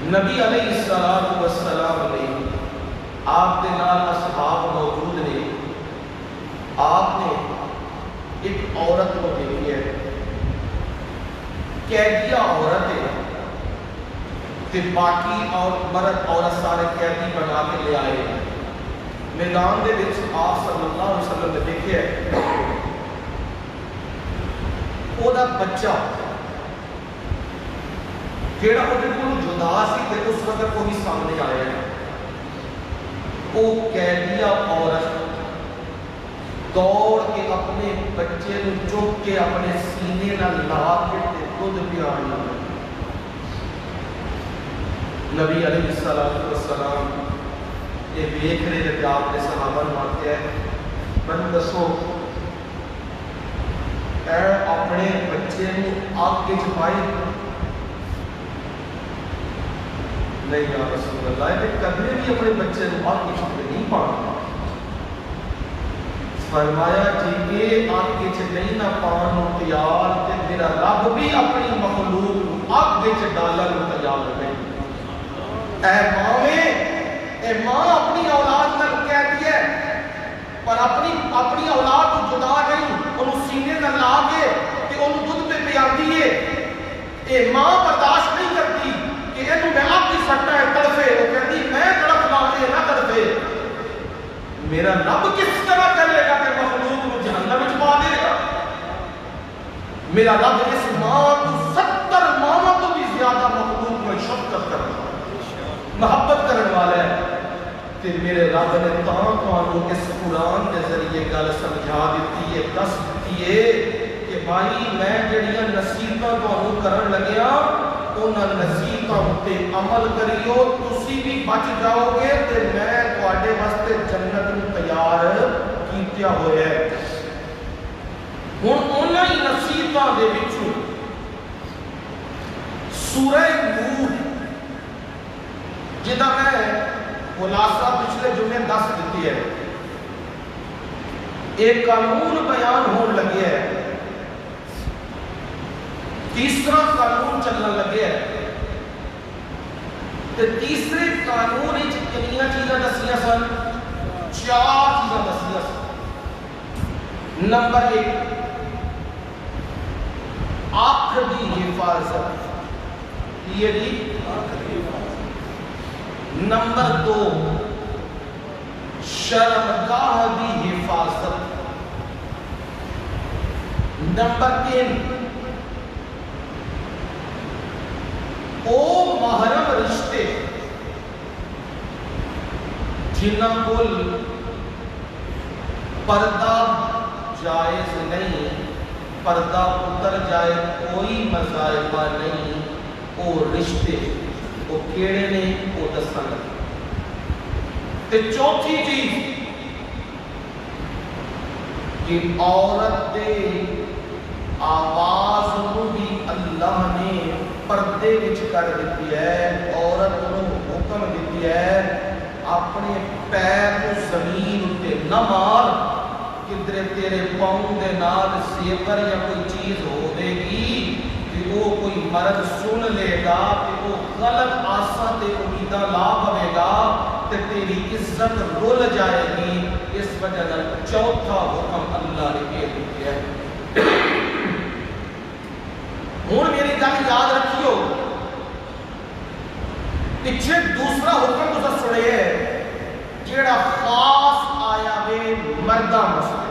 نبی علیہ السلام نے آپ کے نال اصحاب موجود نے، آپ نے ایک عورت کو دیکھی ہے، قیدیہ عورت ہے، تے باقی اور مرد عورت سارے قیدی بنا کے لے آئے میدان دے وچ آپ صلی اللہ علیہ وسلم نے دیکھے ہے او دا بچہ جیڑا اودے کول جدا سی تے اس وقت وہ بھی سامنے آیا ہے، او قیدیہ عورت دوڑ کے اپنے بچے نو چک کے اپنے سینے نال لا کے تے دودھ پیان لگا۔ نبی علیہ السلام یہ دیکھ رہے جب آپ نے صحابہ مانتے ہیں من دسو اے اپنے بچے نو آگ کے چھپائی نہیں یا رسول اللہ، کہ کبھی بھی اپنے بچے نو آگ کے چھپے نہیں پانا، فرمایا جی آگ کے چھپے نہیں نہ پانو تیار تے میرا رب بھی اپنی مخلوق آگ کے ڈالر تیار نہیں۔ اے ماں اپنی اولاد نال کہتی ہے پر اپنی اولاد کو جدا نہیں، انہوں سینے نال لا کے تے انہوں دودھ پہ پیاندی ہے، اے ماں برداشت نہیں کرتی یہ تو میں آپ کی سکتا ہے تڑفے، وہ کہتی میں تڑف لانے نہ تڑفے، میرا رب کس طرح کرے گا کہ مخلوق کو جہنم میں پا دے گا؟ میرا رب اس ماں کو 70 ماں تو بھی زیادہ مخلوق میں شفقت کرنا محبت کرنے والا ہے۔ تے میرے رب نے تانوں اس قرآن کے ذریعے گل سمجھا دیتی ہے، دس دیتی ہے کہ بھائی میں جڑیاں نصیحتاں تانوں کرن لگیا انہاں نصیحتاں تے عمل کریو، تسی بھی بچ جاؤ گے تے میں تواڈے واسطے جنت نوں تیار کیتیا ہویا ہے۔ ہن انہاں ہی نصیحتاں دے وچوں سورہ نور جدا میں خلاصہ پچھلے جمعے 10 دیتی ہے، ایک قانون بیان ہون لگے ہے، تیسرا قانون چلنا لگے ہے، تے تیسرے قانون وچ کتنی چیزاں دسیاں سن؟ 4 چیزاں دسیاں سن۔ نمبر 1 آنکھ دی حفاظت، یہ جی نمبر 2 شرمگاہ دی حفاظت، نمبر 3 او محرم رشتے جنہاں کول پردہ جائز نہیں، پردہ اتر جائے کوئی مذائبہ نہیں، او رشتے وہ کیڑے نے وہ دسن لگے۔ تے چوتھی چیز کہ عورت دے آواز نو بھی اللہ نے پردے وچ کر دیتی ہے، عورت نو حکم دیتی ہے اپنے پیر کو زمین تے نہ مار، کدھر تیرے پاؤں دے نال سیکر یا کوئی چیز ہوے گی کہ وہ کوئی مرد سن لے گا کہ وہ غلط آساں تے امیداں لا پوے گا تے تیری عزت رول جائے گی۔ اس وجہ سے چوتھا حکم اللہ نے یہ دیا ہے۔ ہن میری گل یاد رکھیو، پیچھے دوسرا حکم تساں سنے ہے جیڑا خاص آیا وے مرداں واسطے،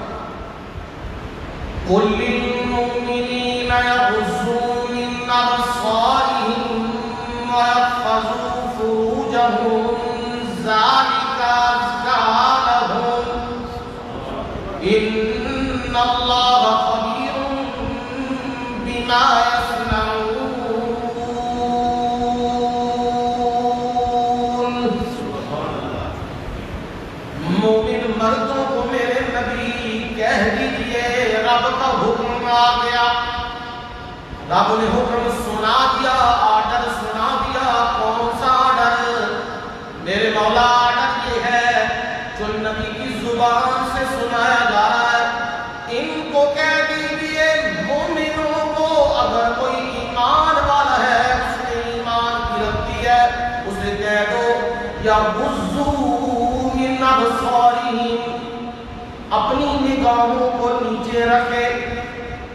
قُلْ لِلْمُؤْمِنِينَ يَغُضُّوا مِنْ أَبْصَارِهِمْ وَيَحْفَظُوا فُرُوجَهُمْ ذَلِكَ أَزْكَىٰ لَهُمْ إِنَّ اللَّهَ خَبِيرٌ بِمَا يَصْنَعُونَ۔ مومن مردوں کو میرے نبی کہہ دیجئے رب کا حکم آ گیا، رب نے حکم سنا دیا، آرڈر سنا دیا۔ کون سا آرڈر؟ میرے مولا آرڈر یہ ہے جو نبی کی زبان سے سنایا جا رہا ہے، ان کو کہہ دیجئے مومنوں کو، اگر کوئی ایمان والا ہے، اس نے ایمان کی رکھتی ہے، اسے کہہ دو یا غضوا من ابصارہم، اپنی نگاہوں کو نیچے رکھے،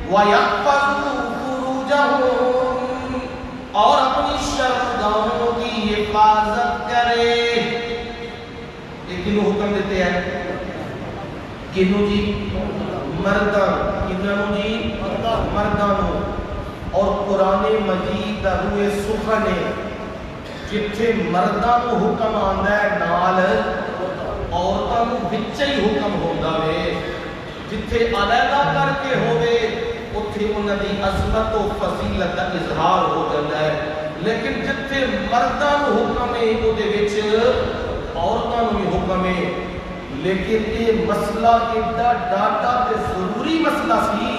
وَيَحْفَظُوا فُرُوجَهُمْ، اور اپنی شرمگاہوں کی حفاظت کرے۔ یہ کنوں حکم دیتے ہیں؟ کنوں جی؟ مرداں۔ کنوں جی؟ مرداں۔ اور قرآن مجید دا روئے سخن ہے جتھے مرداں کو حکم آندا ہے نال عورتاں نوں وچے ہی حکم ہوندا وے، جتھے علیحدہ کر کے ہوے اتھے انہاں دی عظمت و فضیلت دا اظہار ہو جاتا ہے، لیکن جتھے مرداں نوں حکم ہے او دے وچ عورتاں نوں بھی حکم ہے۔ لیکن یہ مسئلہ ایڈا ڈاٹا تے ضروری مسئلہ سی،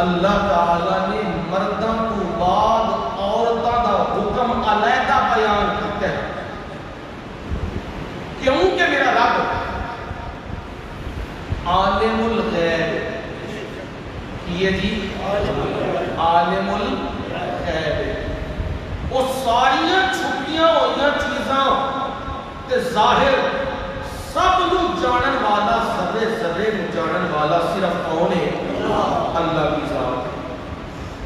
اللہ تعالی نے مرداں تو بعد عورتاں دا حکم علیحدہ بیان کیتا ہے، کیونکہ میرا رب عالم الغیب، یہ جی عالم الغیب، وہ ساریاں چھپیاں ہوئیاں چیزاں تے ظاہر سب نو جانن والا، ذرے ذرے نو جانن والا صرف کون ہے؟ اللہ کی ذات۔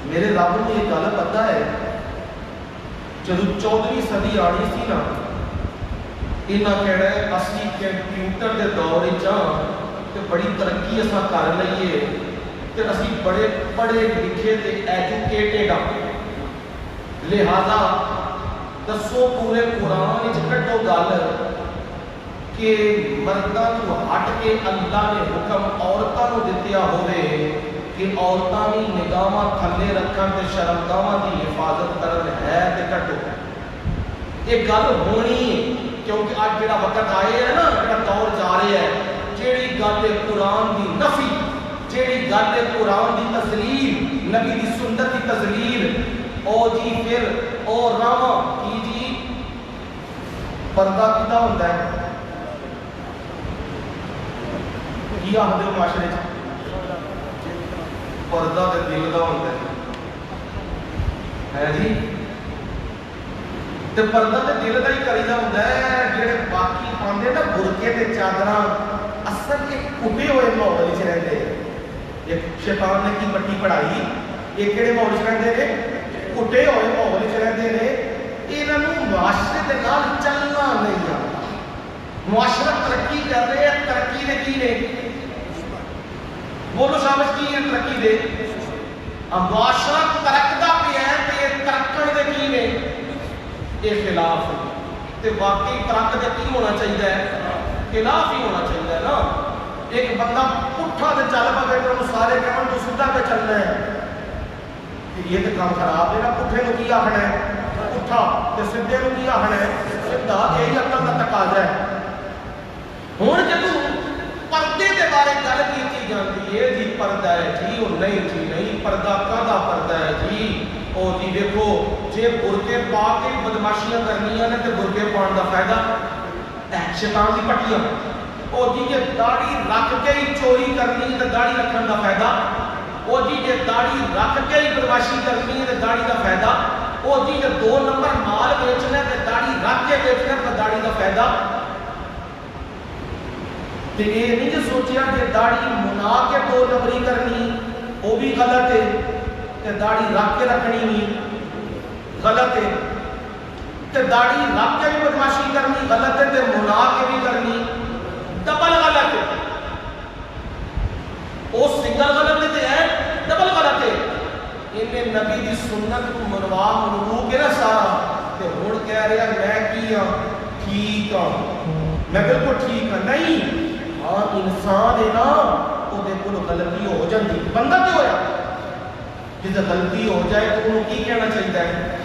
میرے رب نے یہ گل پتہ ہے جدو 14ویں صدی آنی سی نا انہاں کہنا ہے اسی کمپیوٹر دے دور تے بڑی ترقی اساں کر لئیے تے اسی بڑے پڑھے لکھے تے ایجوکیٹڈ ہاں، لہذا دسو پورے قرآن وچ کڈو گل کہ مرداں تو ہٹ کے اللہ نے حکم عورتاں نوں دتیا ہوئے کہ عورتاں بھی نگاہاں تھلے رکھن تے شرمگاہاں دی حفاظت کرن ہے تے کڈو یہ گل ہونی ہے کیونکہ آج جڑا وقت آئے ہے نا جڑا دور جا رہا ہے جیڑی گل قرآن دی نفی جیڑی گل قرآن دی تذلیل نبی دی سنت دی تذلیل او جی پھر او راما کی جی پردہ کیدا ہوندا ہے کی آخدے ہو معاشرے پردہ تے دل دا ہوندا ہے جی تے پردہ تے دل دا ہی کریدا ہوندا ہے جڑے باقی پاندے نا برقے تے چادراں اصل کے کٹے ہوئے ماحول وچ رہندے ایک شیطان نے کی پٹی پڑھائی یہ کہڑے ماحول وچ رہندے نے کٹے ہوئے ماحول وچ رہندے نے انہاں نوں معاشرے دے نال چلنا نہیں آتا معاشرہ ترقی کر رہے ہیں ترقی دے کی نے بولو شامل کی ہے ترقی دے معاشرہ ترقدا پیا ہے تے ترقن دے کی نے یہ خلاف تے واقعی ترقی دے کی ہونا چاہیے خلاف ہی ہونا چاہیے نا ایک بندہ پٹھا تے چل پے تے انہوں سارے کہن تو سیدھا پہ چلنا ہے یہ تو کام خراب ہے نا پٹھے نوں کی آکھنا ہے پٹھا تے سیدھے نوں کی آکھنا ہے سیدھا یہی عقل دا تقاضا ہے ہن جدوں پردے دے بارے گل کیتی جاندی ہے جی پردہ ہے جی او نہیں جی نہیں پردہ کادا پردہ ہے جی او جی دیکھو جے برقے پا کے بدماشیاں کرنیاں نے تے برقے پاؤن دا فائدہ شیطان دی پٹیاں او جی جے داڑھی رکھ کے ہی چوری کرنی تے داڑھی رکھن دا فائدہ او جی جے داڑھی رکھ کے ہی بدماشی کرنی تے داڑھی دا فائدہ او جی جے 2 نمبر مال بیچنا تے داڑھی رکھ کے بیچنا تے داڑھی دا فائدہ تے اے نہیں جو سوچیا کہ داڑھی منا کے 2 نمبری کرنی وہ بھی غلط ہے تے داڑھی رکھ کے رکھنی نہیں غلط ہے تے داڑھی رکھ کے بھی بدماشی کرنی غلط ہے تے منا کے بھی کرنی ڈبل غلط ہے وہ سنگل غلط ہے ڈبل غلط ہے انہیں نبی دی سنت کو منوا منو کے نا سارا تے ہن کہہ رہا میں کی ہاں ٹھیک ہاں میں بالکل ٹھیک ہاں نہیں ہاں انسان ہے نا وہ دے کول غلطی ہو جاندی بندہ تے ہویا جے غلطی ہو جائے تو انہوں کی کہنا چاہیے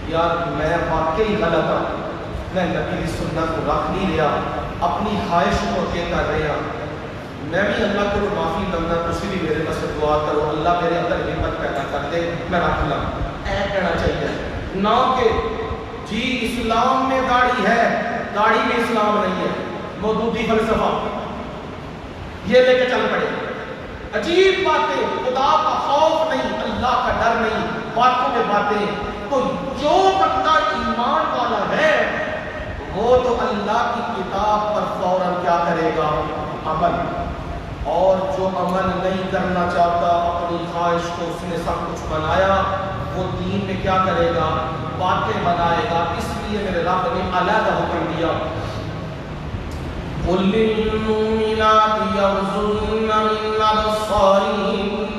یار میں واقعی غلط ہاں میں نبی دی سنت کو رکھ نہیں رہا اپنی خواہش کو کے کر رہا میں بھی اللہ کو معافی منگنا تسی بھی میرے پاس دعا کرو اللہ میرے اندر ہمت پیدا کر دے میں رکھ لاں اے کہنا چاہیے نہ کہ جی اسلام میں داڑھی ہے داڑھی میں اسلام نہیں ہے مودودی فلسفہ یہ لے کے چل پڑے عجیب باتیں خدا کا خوف نہیں اللہ کا ڈر نہیں باتوں میں باتیں تو جو بندہ ایمان والا ہے وہ تو اللہ کی کتاب پر فوراً کیا کرے گا عمل اور جو عمل نہیں کرنا چاہتا اپنی خواہش کو اس نے سب کچھ بنایا وہ دین میں کیا کرے گا باتیں بنائے گا اس لیے میرے رب نے علیحدہ حکم دیا قل للمؤمنات يغضضن من أبصارهن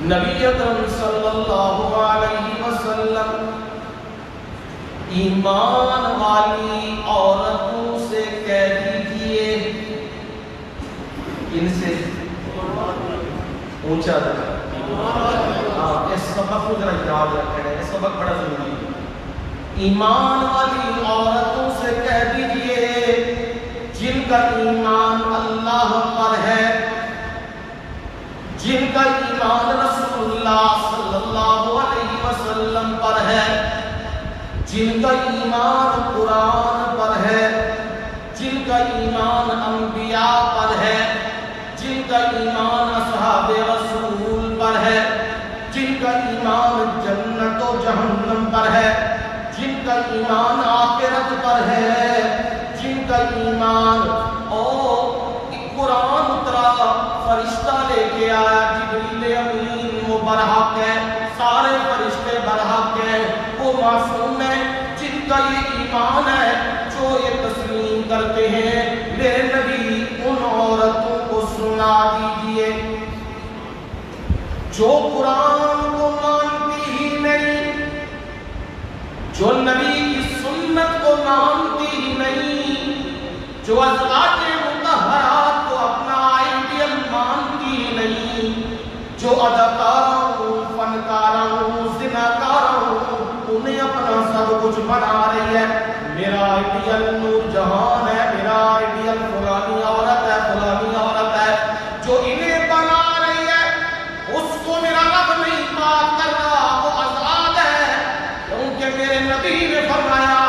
نبی اکرم صلی اللہ علیہ وسلم ایمان والی عورتوں سے کہہ دیجئے ان سے اونچا ہاں اس سبق کو ذرا یاد رکھنا ہے یہ سبق بڑا ضروری ہے ایمان والی عورتوں سے کہہ دیجئے جن کا ایمان اللہ پر ہے جن کا ایمان رسول اللہ صلی اللہ علیہ وسلم پر ہے جن کا ایمان قرآن پر ہے جن کا ایمان انبیاء پر ہے جن کا ایمان اصحاب رسول پر ہے جن کا ایمان جنت و جہنم پر ہے جن کا ایمان آخرت پر ہے جن کا ایمان قرآن اترا فرشتہ لے کے آیا جبریل امین، وہ برحق ہے، سارے فرشتے برحق ہیں، وہ معصوم ہیں جن کا یہ ایمان ہے، جو یہ تسلیم کرتے ہیں۔ میرے نبی ان عورتوں کو سنا دیجئے جو قرآن کو مانتی ہی نہیں، جو نبی کی سنت کو مانتی ہی نہیں، جو ازواج مطہرات کو اپنا آئیڈیل مانتی ہی نہیں، جو اداکاروں، فنکاروں، زناکاروں انہیں اپنا سب کچھ بنا رہی ہے۔ میرا آئیڈیل نور جہان ہے، میرا آئیڈیل فلانی عورت ہے، فلانی عورت ہے، جو انہیں بنا رہی ہے اس کو میرا رب نہیں بات کر رہا، وہ آزاد ہے، کیونکہ میرے نبی نے فرمایا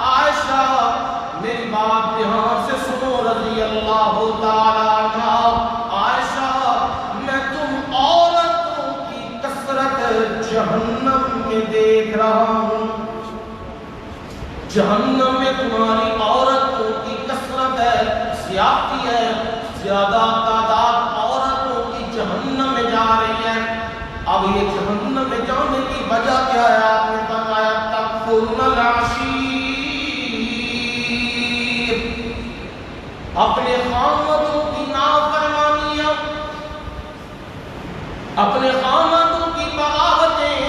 عائشہ میری بات دھیان سے سنو رضی اللہ تعالیٰ عنہ، عائشہ میں تم عورتوں کی کثرت جہنم میں دیکھ رہا ہوں، جہنم میں تمہاری عورتوں کی کثرت ہے، زیادتی ہے، زیادہ تعداد عورتوں کی جہنم میں جا رہی ہے۔ اب یہ جہنم میں جانے کی وجہ کیا ہے؟ آپ نے فرمایا تکفرن العشیر، اپنے خامدوں کی نافرمانیاں، اپنے خامدوں کی بغاوتیں،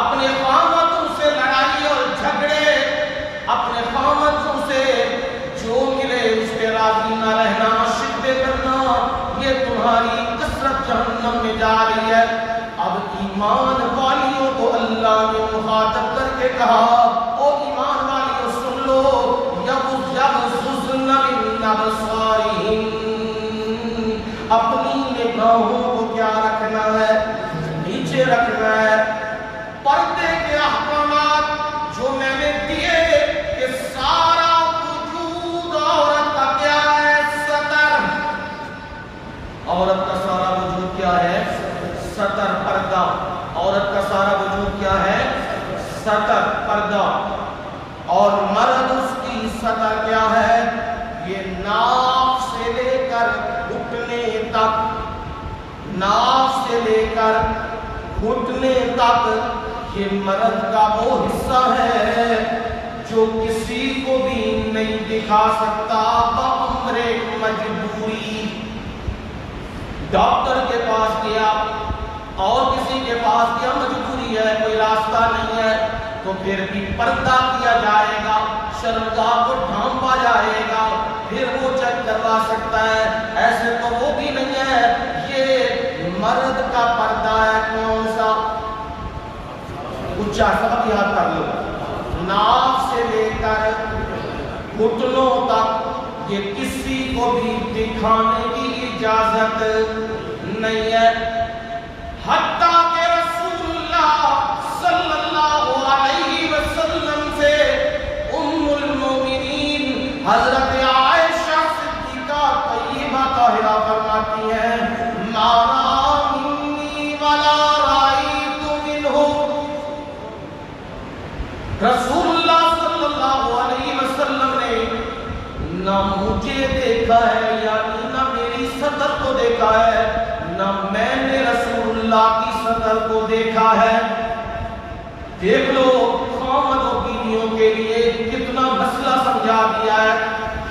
اپنے خامدوں سے لڑائی اور جھگڑے، اپنے خامدوں سے جو ملے اس پہ راضی نہ رہنا، شکوے کرنا، یہ تمہاری کثرت جہنم میں جا رہی ہے۔ اب ایمان والیوں کو اللہ نے مخاطب کر کے کہا او ایمان والیوں سن لو، یغضضن من ابصارہن، اپنی نگاہوں کو کیا رکھنا ہے؟ نیچے رکھنا ہے۔ پردے کے احکامات جو میں نے دیے کہ سارا وجود عورت کا کیا ہے؟ ستر، عورت کا سارا وجود کیا ہے؟ ستر، پردہ، عورت کا سارا وجود کیا ہے؟ ستر، پردہ، اور مرد اس کی ستر کیا ہے؟ یہ ناف سے لے کر گھٹنے تک، ناف سے لے کر گھٹنے تک، یہ مرد کا وہ حصہ ہے جو کسی کو بھی نہیں دکھا سکتا بامر مجبوری۔ ڈاکٹر کے پاس گیا اور کسی کے پاس گیا، مجبوری ہے، کوئی راستہ نہیں ہے، تو پھر بھی پردہ کیا جائے گا، شرمگاہ کو ڈھانپا جائے گا، پھر وہ چیک کروا سکتا ہے۔ ایسے تو وہ بھی نہیں ہے۔ یہ مرد کا پردہ ہے کون سا؟ اچھا سب یاد کر لو، ناف سے لے کر گھٹنوں تک یہ کسی کو بھی دکھانے کی اجازت نہیں ہے، حتیٰ کہ رسول اللہ صلی اللہ علیہ وسلم سے ام المومنین حضرت عائشہ صدیقہ طیبہ طاہرہ فرماتی ہیں ما رأى منی ولا رأیت منہ، رسول اللہ صلی اللہ علیہ وسلم نے نہ مجھے دیکھا ہے، یعنی نہ میری سطر کو دیکھا ہے، نہ میں نے رسول اللہ کی سطر کو دیکھا ہے۔ دیکھ لو خامد و بیویوں کے لیے کتنا مسئلہ سمجھا دیا ہے۔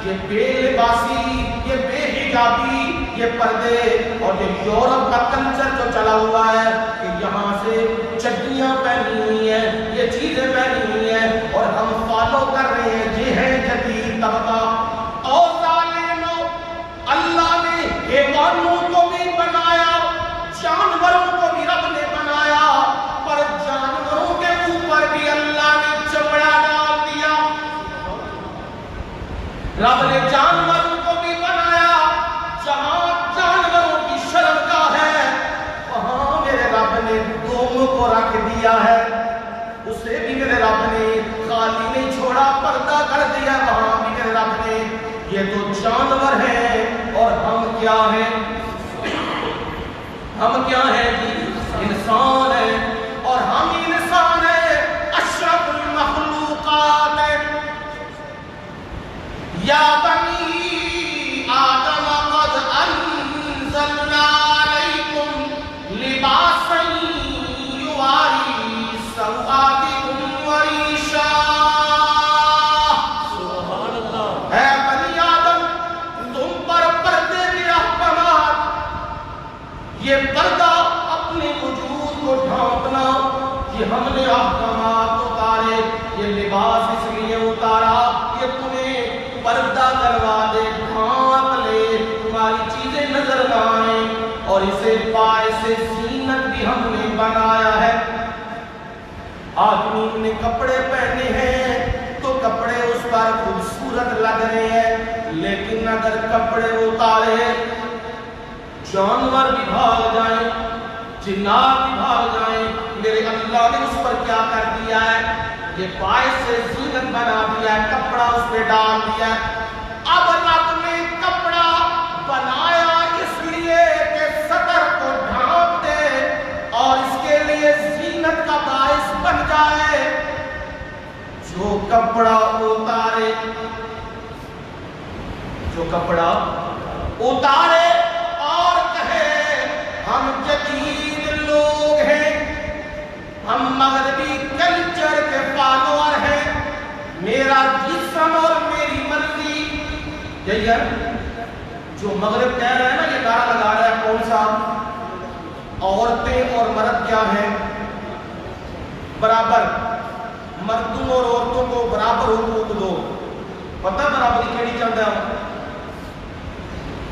یہ بے لباسی، یہ بے حجابی، یہ پردے اور یہ یورپ کا کلچر جو چلا ہوا ہے کہ یہاں سے چڈیاں پہنی ہوئی ہیں، یہ چیزیں پہنی ہوئی ہیں اور ہم فالو کر رہے ہیں، یہ ہے جدید طبقہ۔ اور ظالموں، اللہ نے حیوانوں کو بھی بنایا، جانوروں کو بھی رب نے بنایا، پر جانوروں کے اوپر بھی اللہ نے چمڑا ڈال دیا۔ رب نے جانوروں کو بھی بنایا، جہاں جانوروں کی شرمگاہ ہے وہاں میرے رب نے دونوں کو رکھ دیا ہے، اسے بھی میرے رب نے خالی نہیں چھوڑا، پردہ کر دیا وہاں بھی میرے رب نے۔ یہ تو جانور ہیں اور ہم کیا ہیں؟ ہم کیا ہیں جی؟ انسان ہیں، اور ہم انسان ہیں، اشرف المخلوقات ہیں۔ یا بنی آدم قد کو ڈھانپنا، یہ ہم نے احکامات اتارے، یہ لباس اس لیے اتارا کہ تمہیں پردہ کروا دے، ڈھانپ لے، تمہاری چیزیں نظر نہ آئیں، اور اسے باعث زینت بھی ہم نے بنایا ہے۔ آدمی نے کپڑے پہنے ہیں تو کپڑے اس پر خوبصورت لگ رہے ہیں، لیکن اگر کپڑے اتارے جانور بھی بھاگ جائیں، جنات بھی بھاگ جائیں، میرے اللہ نے اس پر کیا کر دیا ہے؟ یہ باعث زینت بنا دیا ہے، کپڑا اس پہ ڈال دیا ہے۔ اب رب نے کپڑا بنایا اس لیے کہ سطر کو ڈھانپ دے اور اس کے لیے زینت کا باعث بن جائے۔ جو کپڑا اتارے، جو کپڑا اتارے اور کہے ہم جدید لوگ ہیں، ہم مغربی کلچر کے فالوور ہیں، میرا جسم اور میری مرضی، یہی ہے جو مغرب کہہ رہا ہے نا، یہ نعرہ لگا رہا ہے کون سا؟ عورتیں اور مرد کیا ہیں؟ برابر، مردوں اور عورتوں کو برابر حقوق دو۔ پتہ برابری کیڑی چاہتا ہے؟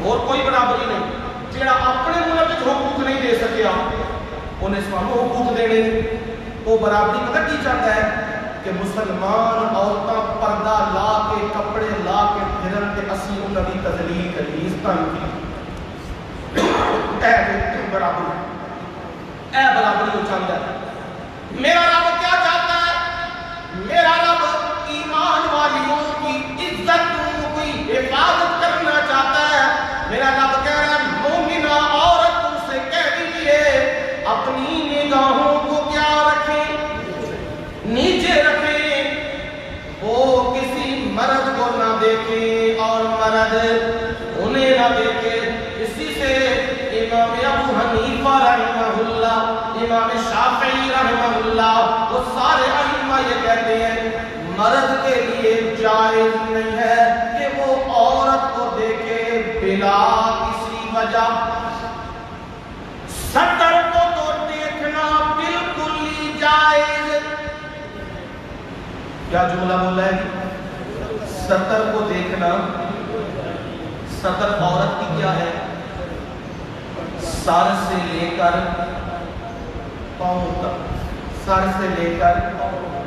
اور کوئی برابری نہیں، جیڑا اپنے ملک وچ حقوق نہیں دے سکیا انہیں سانو حقوق دینے۔ وہ برابری پتہ کی چاہتا ہے کہ مسلمان عورتاں پردہ لا کے کپڑے لا کے پھرن تے اسی انہاں دی تذلیل کری، عزت کی اے برابری، اے برابری کو چاہتا ہے۔ میرا رب کیا چاہتا ہے؟ میرا رب ایمان والیوں کی عزت کی حفاظت کرنا چاہتا ہے۔ میرا رب کہہ رہا ہے مومنہ عورتوں سے کہہ دیجئے اپنی نگاہوں کو کیا رکھیں؟ نیچے رکھیں، وہ کسی مرد کو نہ دیکھیں اور مرد انہیں نہ دیکھے۔ اسی سے امام ابو حنیفہ رحمہ اللہ، امام شافعی رحمہ اللہ، وہ سارے ائمہ یہ کہتے ہیں مرد کے لیے جائز نہیں ہے کہ وہ عورت کو دیکھے بلا کسی وجہ۔ سطر کو تو دیکھنا بالکل ہی جائز۔ کیا جملہ بولا ہے؟ سطر کو دیکھنا، سطر عورت کی کیا ہے؟ سر سے لے کر پاؤں تک، سر سے لے کر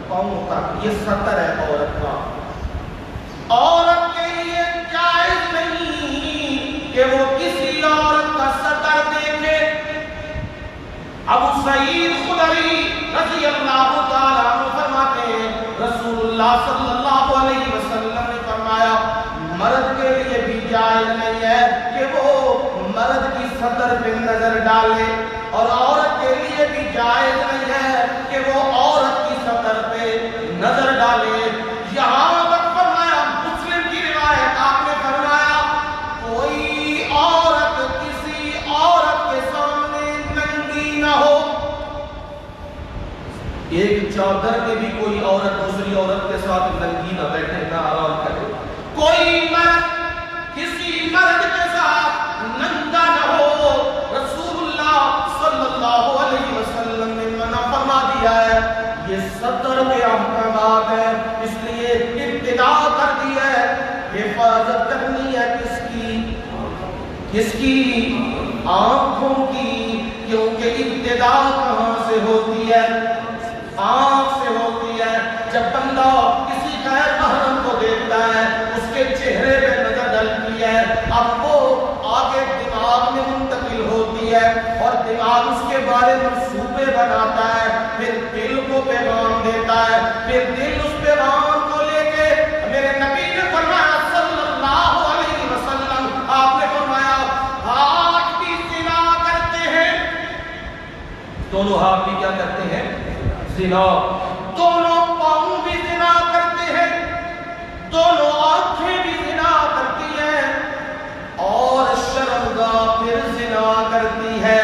پاؤں تک، یہ سطر ہے عورت کا۔ عورت کے لیے جائز نہیں کہ وہ کسی عورت کا سطر دیکھے۔ ابو سعید خدری رضی اللہ تعالیٰ عنہ فرماتے ہیں رسول اللہ صلی اللہ علیہ وسلم نے فرمایا مرد کے لیے بھی جائز نہیں ہے کہ وہ مرد کی سطر پہ نظر ڈالے، اور عورت کے لیے بھی جائز نہیں ہے کہ وہ عورت کی سطر پہ نظر ڈالے۔ یہاں تک فرمایا، مسلم کی روایت، آپ نے فرمایا کوئی عورت کسی عورت کے سامنے ننگی نہ ہو۔ ایک چادر میں بھی کوئی عورت دوسری عورت کے ساتھ ننگی نہ بیٹھے، نہ آرام کرے۔ کوئی مرد کسی مرد کے ساتھ ننگا نہ ہو۔ رسول اللہ صلی اللہ علیہ وسلم نے منع فرما دیا ہے۔ یہ سطر کے احکامات ہیں، اس لیے ابتدا کر دی ہے۔ حفاظت کرنی ہے کس کی؟ کس کی؟ آنکھوں کی، کیونکہ ابتدا کہاں سے ہوتی ہے؟ آنکھ سے ہوتی ہے۔ جب بندہ کسی غیر محرم کو دیکھتا ہے، اس کے چہرے پہ نظر ڈلتی ہے، اب وہ آگے دماغ میں منتقل ہوتی ہے اور دماغ اس کے بارے میں منصوبے بناتا ہے، پھر دل کو پیغام دیتا ہے، پھر دل اس پیغام کو لے کے میرے نبی نے فرمایا صلی اللہ علیہ وسلم، آپ نے فرمایا ہاتھ بھی زنا کرتے ہیں، دونوں ہاتھ بھی کیا کرتے ہیں؟ زنا۔ دونوں پاؤں بھی زنا کرتے ہیں، دونوں آنکھیں بھی زنا کرتی ہیں، اور شرمگاہ پھر زنا کرتی ہے۔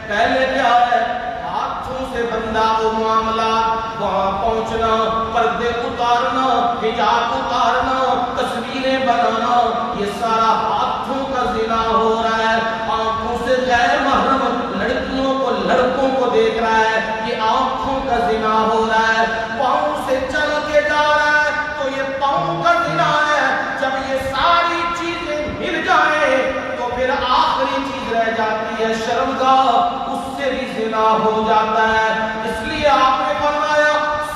پہلے کیا ہے؟ ہاتھوں سے بندہ وہ معاملات، وہاں پہنچنا، پردے اتارنا، حجاب اتارنا، تصویریں بنانا، یہ سارا ہاتھوں کا زنا ہو رہا ہے۔ آنکھوں سے غیر محرم لڑکیوں کو، لڑکوں کو دیکھ رہا ہے، یہ آنکھوں کا زنا ہو رہا ہے، پاؤں سے چل کے جا رہا ہے تو یہ پاؤں کا زنا ہے۔ جب یہ ساری چیزیں مل جائیں تو پھر آخری چیز رہ جاتی ہے شرمگاہ، اس سے بھی زنا ہو جاتا ہے۔ اس لیے آپ نے فرمایا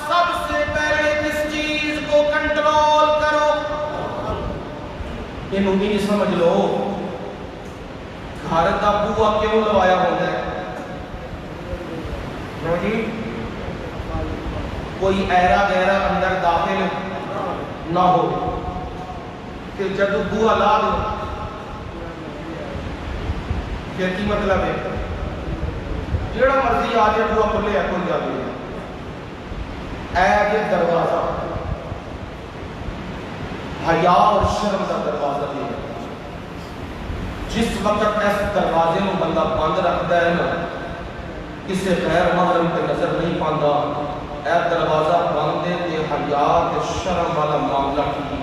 سب سے پہلے کس چیز کو کنٹرول کرو؟ انہوں بھی سمجھ لو گھر کا بوا کیوں لوایا ہوتا ہے؟ جی کوئی ایرا گہرا اندر داخل نہ ہو کہ جب بوا لا دو پھر کی مطلب ہے جیڑا مرضی آ جائے بوا کھلے ہے کوئی جاتی ہے۔ اے یہ دروازہ حیا اور شرم کا دروازہ ہے۔ جس وقت اس دروازے میں بندہ بند رکھتا ہے نا، کسی غیر محرم پہ نظر نہیں پاندا، اے دروازہ بند ہے تے حیا تے شرم والا معاملہ کی۔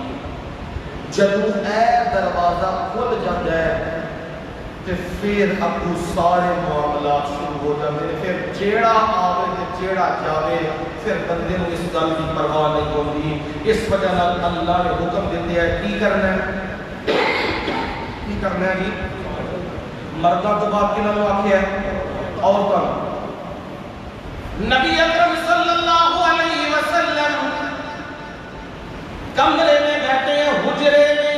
جب اے دروازہ کھل جاتا ہے تے پھر ابو سارے معاملات شروع ہو جاتے ہیں۔ پھر جیڑا آوے تے جیڑا جاوے، پھر بندے کو اس گل کی پرواہ نہیں ہوتی۔ اس وجہ سے اللہ نے حکم دیتے ہیں کی کرنا ہے، کی کرنا ہے جی؟ مردوں تو بات کی نہ آخیا ہے عورتوں۔ نبی اکرم صلی اللہ علیہ وسلم کمرے میں بیٹھے ہیں، حجرے میں،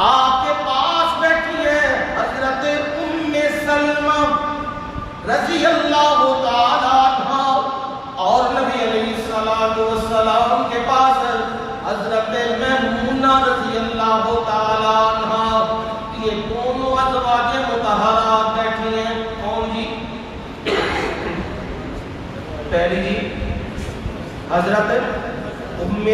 آپ کے پاس بیٹھی ہے حضرت ام سلمہ رضی اللہ تعالی عنہ، اور نبی علیہ السلام کے پاس حضرت میمونہ رضی اللہ تعالی عنہ، یہ دونوں ازواج مطہرات بیٹھی ہیں۔ کون جی؟ پہلی جی حضرت ام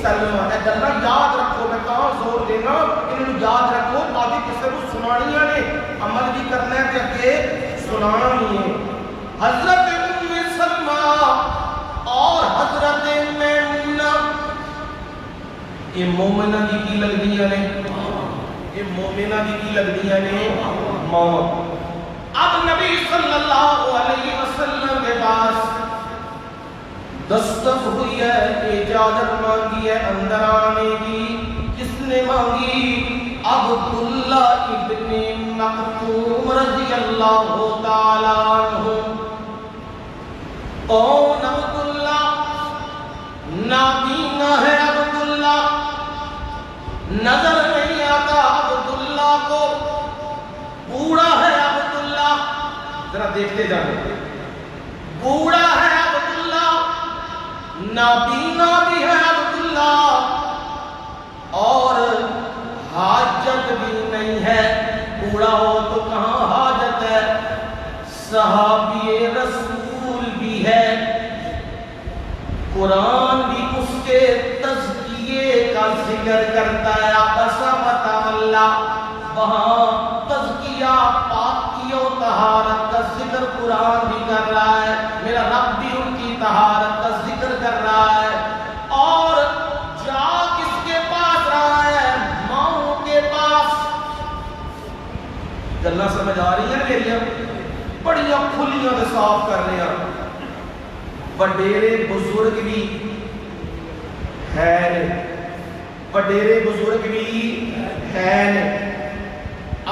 سلمہ۔ اے گلاں یاد رکھو، میں کہاں زور دینا، انہوں یاد رکھو تاکہ کسی کو سنانیاں نے عمل بھی کرنا ہے کہ اگے سنانا نہیں ہے۔ حضرت ام سلمہ اور حضرت میمونہ یہ مومنہ دی کی لگدیاں نے، یہ مومنہ دی کی لگدیاں نے ماں۔ اب نبی صلی اللہ علیہ وسلم کے پاس دستک ہوئی ہے، اجازت مانگی ہے اندر آنے کی۔ کس نے مانگی؟ عبداللہ ابن مکتوم رضی اللہ تعالی عنہ۔ کون عبداللہ؟ نابینا ہے عبداللہ، نظر نہیں آتا عبداللہ کو، بوڑھا ہے عبداللہ، ذرا دیکھتے جانے، بوڑھا ہے عبداللہ، نابینا بھی ہے عبداللہ، اور حاجت بھی نہیں ہے۔ بوڑھا ہو تو کہاں حاجت ہے، صحابی رسول بھی ہے، قرآن بھی اس کے تزکیے کا ذکر کرتا ہے۔ اللہ وہاں تزکیہ، پاکی و طہارت کا ذکر قرآن بھی کر رہا ہے، میرا رب بھی ان کی طہارت کا ذکر کر رہا ہے۔ اور جا کس کے پاس رہا ہے؟ ماں کے پاس۔ گلاں سمجھ آ رہی ہیں میریاں؟ بڑیاں کھلیاں دے صاف کر رہے ہیں۔ وڈیرے بزرگ بھی ہے، وڈیرے بزرگ بھی ہے،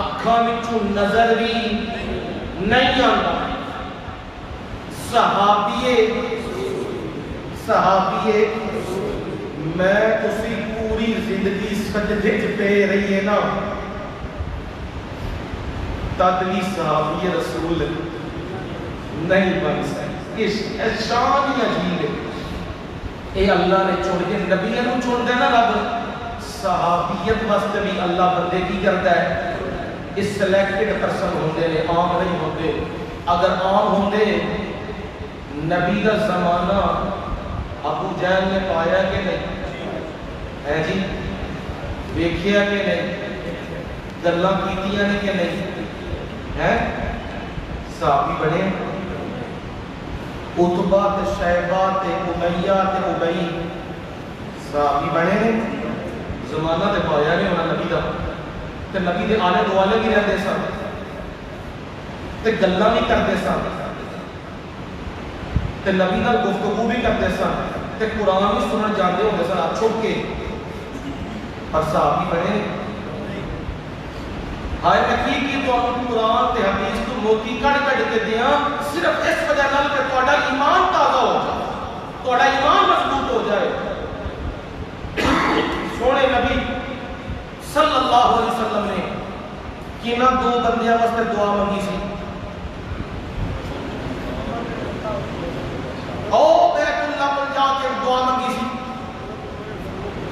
اکھاں وچوں نظر بھی نہیں آتا۔ صحابیے میں اسی پوری زندگی سجدے چ پے رہی ہے نا، تد بھی صحابی رسول نہیں بن سکتے۔ اس شان ہی عجیب ہے۔ اے اللہ نے چھوڑ کے نبیوں کو چھوڑ دینا رب، صحابیت واسطے بھی اللہ بندے کی کرتا ہے۔ اس سلیکٹڈ پرسن ہوندے نے، عام نہیں ہوتے۔ اگر عام ہوندے، نبی کا زمانہ ابو جہل نے پایا کہ نہیں ہے جی، ویکھیا کہ نہیں، گلاں کیتیاں نے کہ نہیں ہے؟ صحابی بنے، عتبہ تے شیبہ تے امیہ تے ابی صحابی بنے نے، زمانہ تے پایا نہیں ہونا نبی دا، تے نبی دے آلے دوالے بھی رہتے سن، تے گلاں بھی کرتے سن تے نبی نال گفتگو بھی کرتے سن تے قرآن بھی سنن جاندے ہوندے سن آپ چھپ کے، پر صحابی بنے ہائے میں کی تو قرآن تے حدیث تو موتی کڑ کڑ کے دیاں صرف اس وجہ نال کہ تہاڈا ایمان تازہ ہو جائے، تہاڈا ایمان مضبوط ہو جائے۔ سونے نبی صلی اللہ علیہ وسلم نے کینا دو بندیاں واسطے دعا منگی سی، او بیت اللہ پر جا کے دعا منگی سی،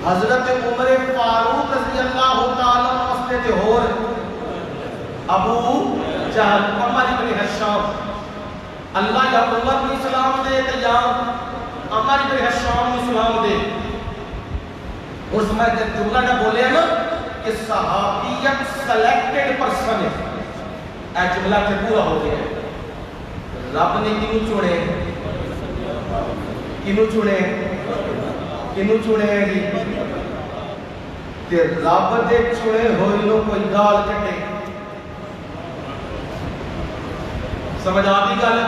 حضرت عمر فاروق رضی اللہ تعالیٰ واسطے تے ہور ابو جہل عمر بن ہشام، اللہ یا عمر بن اسلام دے تے یا عمر بن ہشام بن اسلام دے۔ اس میں جب جملہ نہ بولے نا کہ صحابیت سلیکٹڈ پرسن ہے، اے جملہ کے پورا ہو گیا ہے۔ رب نے کنوں چنے، کنوں چنے، کنوں چنے ہیں جی تے رب دے چنے ہوئی نو کوئی گال کٹے، سمجھ آتی گل؟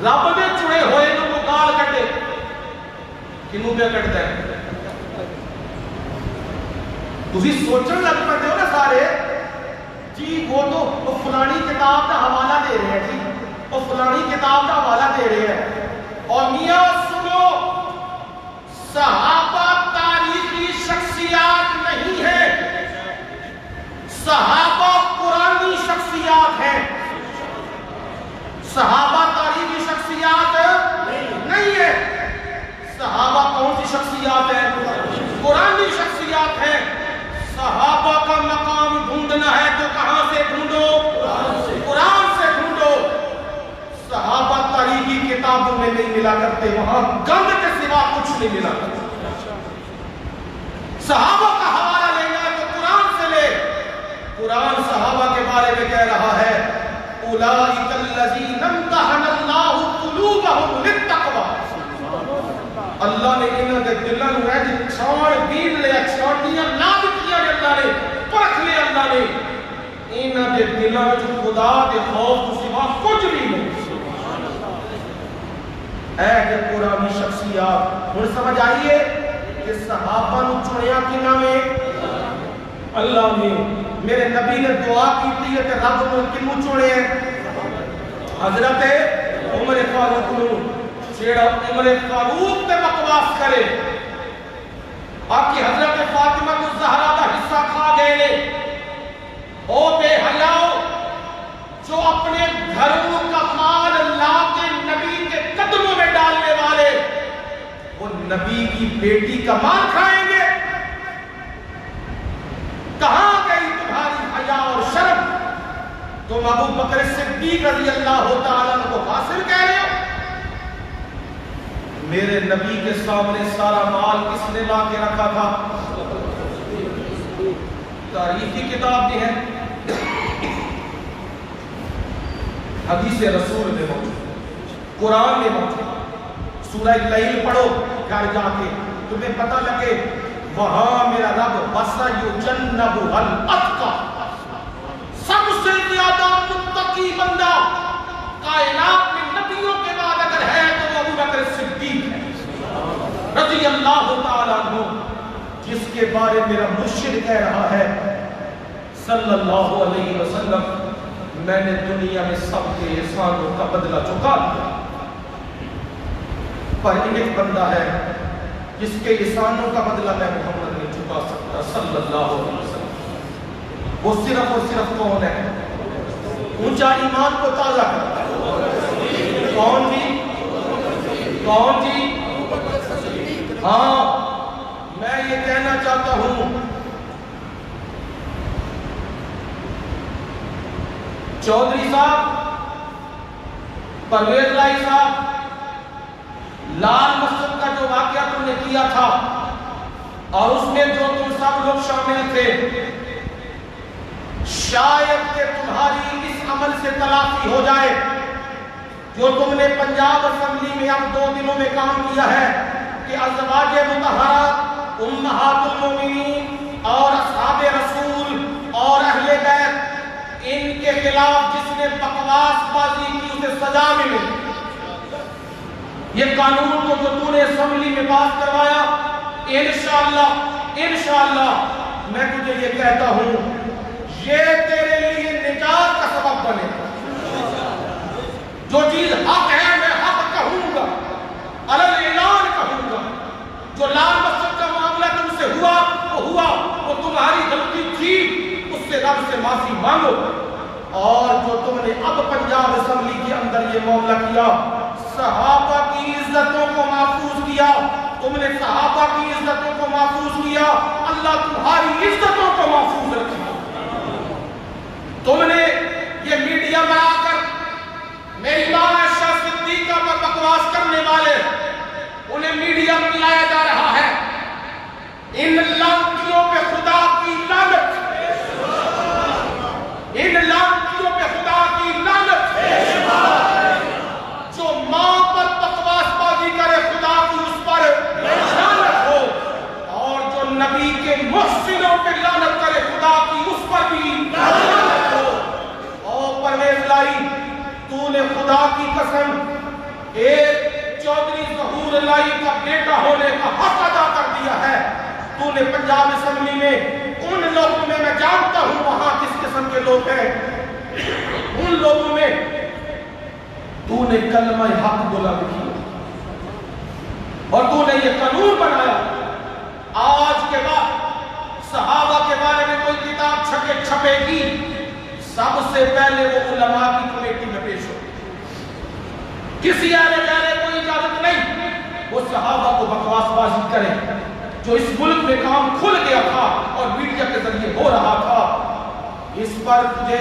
رب دے چنے ہوئے نو کوئی گال کٹے، کنوں پہ کٹتا ہے؟ تسی سوچن لگ پڑتے ہو نا سارے جی وہ تو فلانی کتاب کا حوالہ دے رہے ہیں جی، وہ فلانی کتاب کا حوالہ دے رہے ہیں، اور میاں سنو صحابہ تاریخی شخصیات نہیں ہے، صحابہ قرآنی شخصیات ہیں، صحابہ تاریخی شخصیات نہیں ہے۔ صحابہ کون سی شخصیات ہیں؟ قرآنی شخصیات ہیں۔ صحابہ کا مقام ڈھونڈنا ہے تو کہاں سے ڈھونڈو؟ قرآن سے ڈھونڈو۔ صحابہ تاریخی کتابوں میں نہیں ملا کرتے، وہاں گند کے سوا کچھ نہیں ملا کرتے۔ صحابہ کا حوالہ لینا ہے تو قرآن سے لے، قرآن صحابہ کے بارے میں کہہ رہا ہے اولئک الذین امتحن اللہ قلوبہم للتقوی، اللہ نے انہوں نے دلوں نوں اے چھان بین لیا، چھانیاں ناب کیا اللہ نے، پرکھ لیا اللہ نے، انہوں نے دلوں وچ خدا دے خوف تو سوا کچھ بھی نہیں۔ اے کہ قرآنی شخصیات ہن سمجھ آئیے کہ صحابہ نو چنیا کنا میں؟ اللہ نے۔ میرے نبی نے دعا کی ہے کہ رب نے کنوں چنے ہیں؟ حضرت عمر فاروق نو، جیڑا عمر فاروق تے بکواس کرے آکی حضرت فاطمہ الزہرا دا حصہ کھا گئے لے، او بے حیاؤ جو اپنے گھروں کا مال لا کے نبی کے قدموں میں ڈالنے والے، وہ نبی کی بیٹی کا مال کھائیں گے؟ کہاں گئی تمہاری حیا اور شرم؟ تم ابو بکر صدیق رضی اللہ تعالیٰ کو حاصل کہہ رہے ہو؟ میرے نبی کے سامنے سارا مال کس نے لا کے رکھا تھا؟ تاریخی کتاب بھی ہے، حدیث رسول میں موجود، قرآن میں موجود۔ سورہ لیل پڑھو گھر جا کے، تمہیں پتہ لگے وہاں میرا رب وَسَيُجَنَّبُهَا الْأَتْقَى، سب سے زیادہ متقی بندہ کائنات میں نبیوں کے بعد اگر ہے تو وہ ابو بکر صدیق ہے رضی اللہ تعالیٰ عنہ، جس کے بارے میرا مرشد کہہ رہا ہے صلی اللہ علیہ وسلم میں نے دنیا میں سب کے احسانوں کا بدلہ چکا دیا، پر ایک بندہ ہے جس کے احسانوں کا بدلہ میں محمد نہیں چکا سکتا صلی اللہ علیہ وسلم۔ وہ صرف اور صرف کون ہے؟ اونچا ایمان کو تازہ کرتا ہے۔ کون جی؟ کون جی؟ ہاں میں یہ کہنا چاہتا ہوں چودھری صاحب، پرویز لائی صاحب، لال مسجد کا جو واقعہ تم نے کیا تھا اور اس میں جو تم سب لوگ شامل تھے، شاید کہ تمہاری اس عمل سے تلافی ہو جائے جو تم نے پنجاب اسمبلی میں اب 2 دنوں میں کام کیا ہے کہ ازواج مطہرات، امہات المومنین اور اصحاب رسول اور اہل بیت، ان کے خلاف جس نے بکواس بازی کی اسے سزا ملے. یہ قانون کو جو تو نے اسمبلی میں پاس کروایا، انشاءاللہ میں تجھے یہ کہتا ہوں یہ تیرے لیے نجات کا سبب بنے. جو چیز حق ہے میں حق کہوں گا، علل اعلان کہوں گا. جو لال مسجد کا معاملہ تم سے ہوا وہ ہوا، وہ تمہاری غلطی تھی، اس سے رب سے معافی مانگو. اور جو تم نے اب پنجاب اسمبلی کے اندر یہ معاملہ کیا، صحابہ کی عزتوں کو محفوظ کیا، تم نے صحابہ کی عزتوں کو محفوظ کیا، اللہ تمہاری عزتوں کو محفوظ رکھا. تم نے یہ میڈیا میں آ کر میری ماں عائشہ صدیقہ پر بکواس کرنے والے انہیں میڈیا میں لایا جا رہا ہے. ان لعنتیوں پہ خدا کی لعنت، ان لعنتیوں پہ خدا کی لعنت. جو ماں پر بکواس بازی کرے خدا کی اس پر لعنت ہو، اور جو نبی کے محسنوں پہ لعنت کرے خدا کی اس پر بھی لعنت ہو. اور پرویز لائی، تو نے خدا کی قسم ایک چودھری ظہور الہی کا بیٹا ہونے کا حق ادا کر دیا ہے. تو نے پنجاب اسمبلی میں ان لوگوں میں جانتا ہوں وہاں کس قسم کے لوگ ہیں، ان لوگوں میں تو نے کلمہ حق بلند کیا اور تو نے یہ قانون بنایا. آج کے بعد صحابہ کے بارے میں کوئی کتاب چھپے گی، سب سے پہلے وہ علماء کی کمیٹی میں پیش ہو. کسی آنے جانے کوئی اجازت نہیں. وہ صحابہ کو بکواس بازی کرے جو اس ملک میں کام کھل گیا تھا اور میڈیا کے ذریعے ہو رہا تھا. اس پر تجھے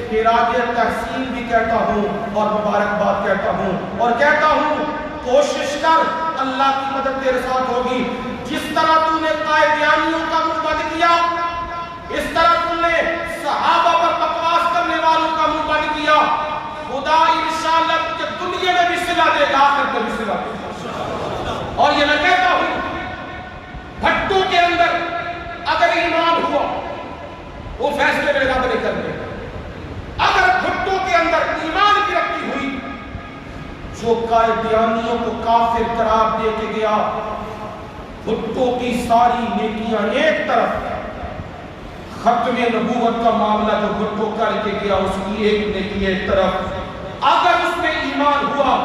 خراج تحسین بھی کہتا ہوں اور مبارکباد کہتا ہوں، اور کہتا ہوں کوشش کر، اللہ کی مدد تیرے ساتھ ہوگی. جس طرح تو نے قائدیانیوں کا منہ بند کیا، اس طرح تم نے صحابہ پر بکواس کرنے والوں کا منہ بند کیا، خدا انشاءاللہ تجھے دنیا میں بھی صلہ دے گا، آخرت میں بھی صلہ دے گا. اور یہ میں کہتا ہوں بھٹو کے اندر اگر ایمان ہوا وہ فیصلے میں رب نے کرنے. اگر بھٹو کے اندر ایمان کی رکھی ہوئی، جو قائدیانیوں کو کافر قرار دے کے گیا، بھٹو کی ساری نیکیاں ایک طرف، ختم نبوت کا معاملہ جو بھٹو کر کے گیا اس کی ایک نیکی ایک طرف. اگر اس میں ایمان ہوا،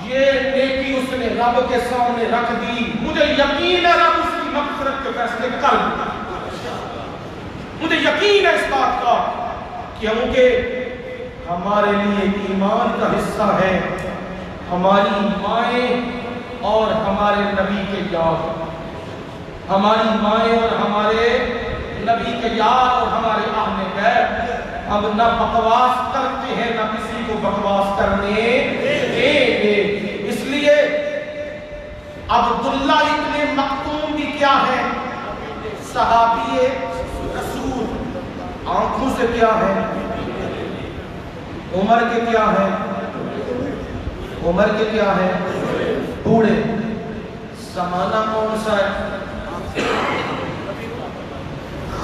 یہ نیکی اس نے رب کے سامنے رکھ دی، مجھے یقین ہے رب اس کی مغفرت کے فیصلے کر دے. مجھے یقین ہے اس بات کا، کیونکہ ہمارے لیے ایمان کا حصہ ہے ہماری مائیں اور ہمارے نبی کے یار. ہماری مائیں اور ہمارے نبی کے یار اور ہمارے اہل بیت. ہم نہ بکواس کرتے ہیں نہ کسی کو بکواس کرنے دیں گے. اس لیے عبداللہ ابن مکتوم بھی کیا ہے؟ صحابی رسول. آنکھوں سے کیا ہے؟ عمر کے کیا ہے؟ عمر کے کیا ہے؟ بوڑھے. زمانہ کون سا ہے؟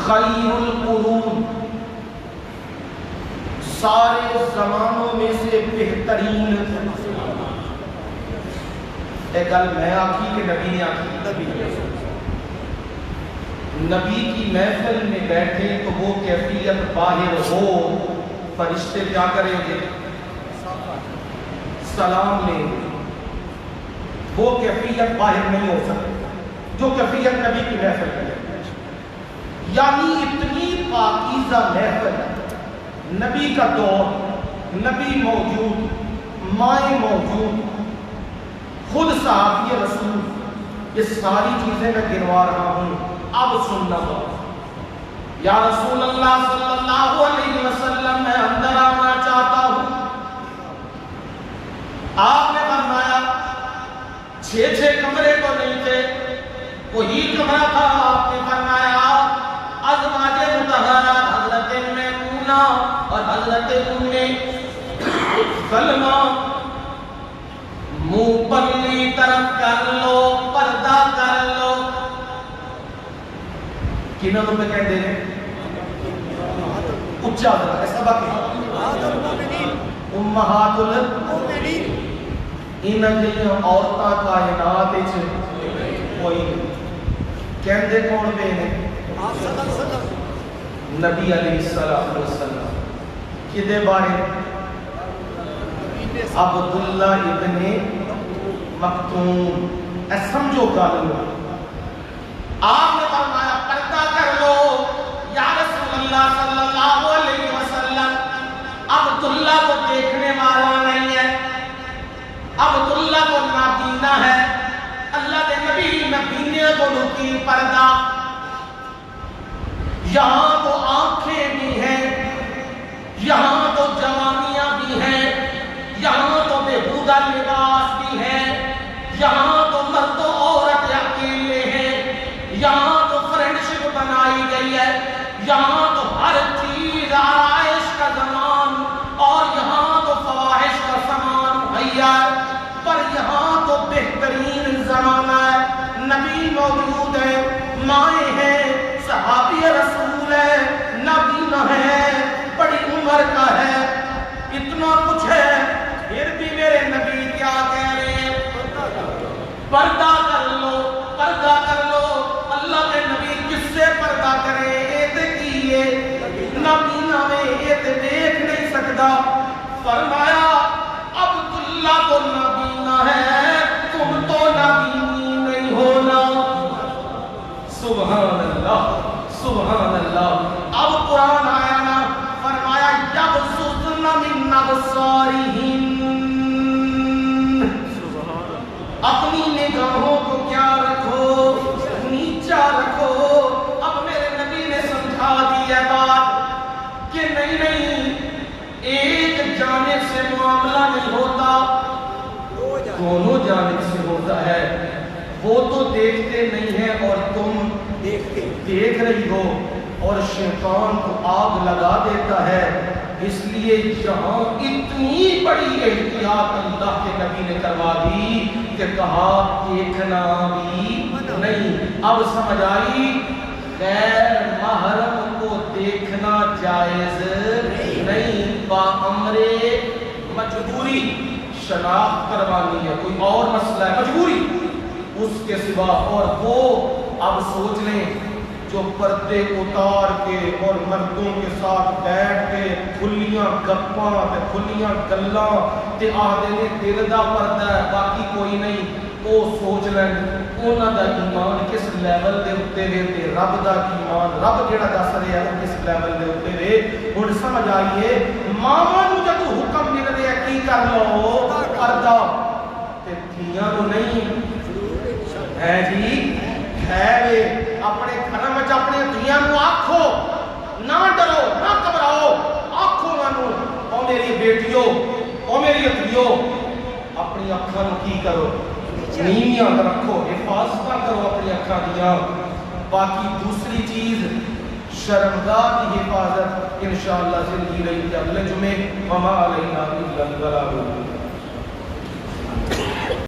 خیر القرون، سارے زمانوں میں سے بہترین. ایک گل میں آخی کہ نبی نے آخی؟ نبی کی محفل میں بیٹھے تو وہ کیفیت باہر ہو، فرشتے کیا کریں گے؟ سلام لیں گے. وہ کیفیت باہر نہیں ہو سکتی جو کیفیت نبی کی محفل میں. یعنی اتنی پاکیزہ محفل، نبی کا دور، نبی موجود، مائیں موجود، خود صحابی رسول. یہ ساری چیزیں میں گنوا رہا ہوں. اب سننا ہو یا رسول اللہ صلی اللہ علیہ وسلم میں اندر آنا چاہتا ہوں. آپ نے فرمایا 6 کمرے تو نہیں تھے، وہی کمرہ تھا. آپ نے فرمایا ازواج مطہرات حضرت میمونہ اور حضرت ام سلمہ منہ پرلی طرف کر لو، پردہ کر لو. کنہوں پہ کہہ دے اچھا سبق امہات المومنین ان جیاں عورتاں کائنات وچ کوئی نہیں کہندے کون بے نے نبی علیہ السلام کدے بارے عبداللہ ابن مکتوم اے سمجھو گل آپ نے فرمایا پردہ کر لو یا رسول اللہ صلی اللہ علیہ وسلم عبداللہ کو دیکھنے والا نہیں ہے عبداللہ کو نابینا ہے اللہ کے نبی نبینے کو لکی پردہ یہاں تو آنکھیں بھی ہیں یہاں تو جوانیاں بھی ہیں یہاں تو بےہودہ لباس بھی ہے یہاں تو مرد و عورت اکیلے ہیں یہاں تو فرینڈشپ بنائی گئی ہے یہاں تو ہر چیز آرائش کا زمان اور یہاں تو فواحش کا سامان مہیا ہے پر یہاں تو بہترین زمانہ ہے نبی موجود ہے مائیں ہیں صحابی رسول ہے نبی ہے بڑی عمر کا ہے اتنا کچھ ہے پھر بھی میرے نبی کیا کہہ رہے ہیں پردہ کر لو اللہ کے نبی کس سے پردہ کرے کیے نبینا میں دیکھ نہیں سکتا فرمایا عبداللہ کو نبینا ہے تم تو نبینی نہیں ہونا سبحان اللہ اب قرآن آیا نا فرمایا یبسطن من ابصارہن اپنی نگاہوں کو کیا رکھو نیچا رکھو اب میرے نبی نے سمجھا دی ہے بات کہ نہیں ایک جانب سے معاملہ نہیں ہوتا دونوں جانب سے ہوتا ہے وہ تو دیکھتے نہیں ہیں اور تم دیکھ رہی ہو اور شیطان کو آگ لگا دیتا ہے اس لیے جہاں اتنی بڑی احتیاط اللہ کے نبی نے کروا دی کہ کہا دیکھنا بھی نہیں اب سمجھ آئی غیر محرم کو دیکھنا جائز نہیں با امر مجبوری شناخت کروانی ہے کوئی اور مسئلہ ہے مجبوری اس کے سوا اور وہ اب سوچ لیں جو پردے اتار کے اور مردوں کے ساتھ بیٹھ کے کھلیاں گپاں تے کھلیاں گلاں تے آدھے نے دل دا پردہ ہے باقی کوئی نہیں وہ سوچ لیں انہاں دا ایمان کس لیول دے اوتے وے تے رب دا ایمان رب جیڑا دس رہا ہے کس لیول دے اوتے وے ہن سمجھ آئیے ماواں نوں جدوں حکم مل رہا ہے کی کر لو پردہ تے دھیاں نوں نہیں ہے جی ہے وے اپنے گھروں میں اپنے دھیاں نوں آکھو نہ ڈرو نہ گھبراؤ آکھو انہوں او میری بیٹیوں او میری اکھیوں اپنی اکھاں نوں کی کرو نیمیاں رکھو حفاظت کرو اپنی اکھاں دیاں باقی دوسری چیز شرمگاہ کی حفاظت انشاءاللہ زندگی رہی ہے اگلے جمعے وما علینا الا البلاغ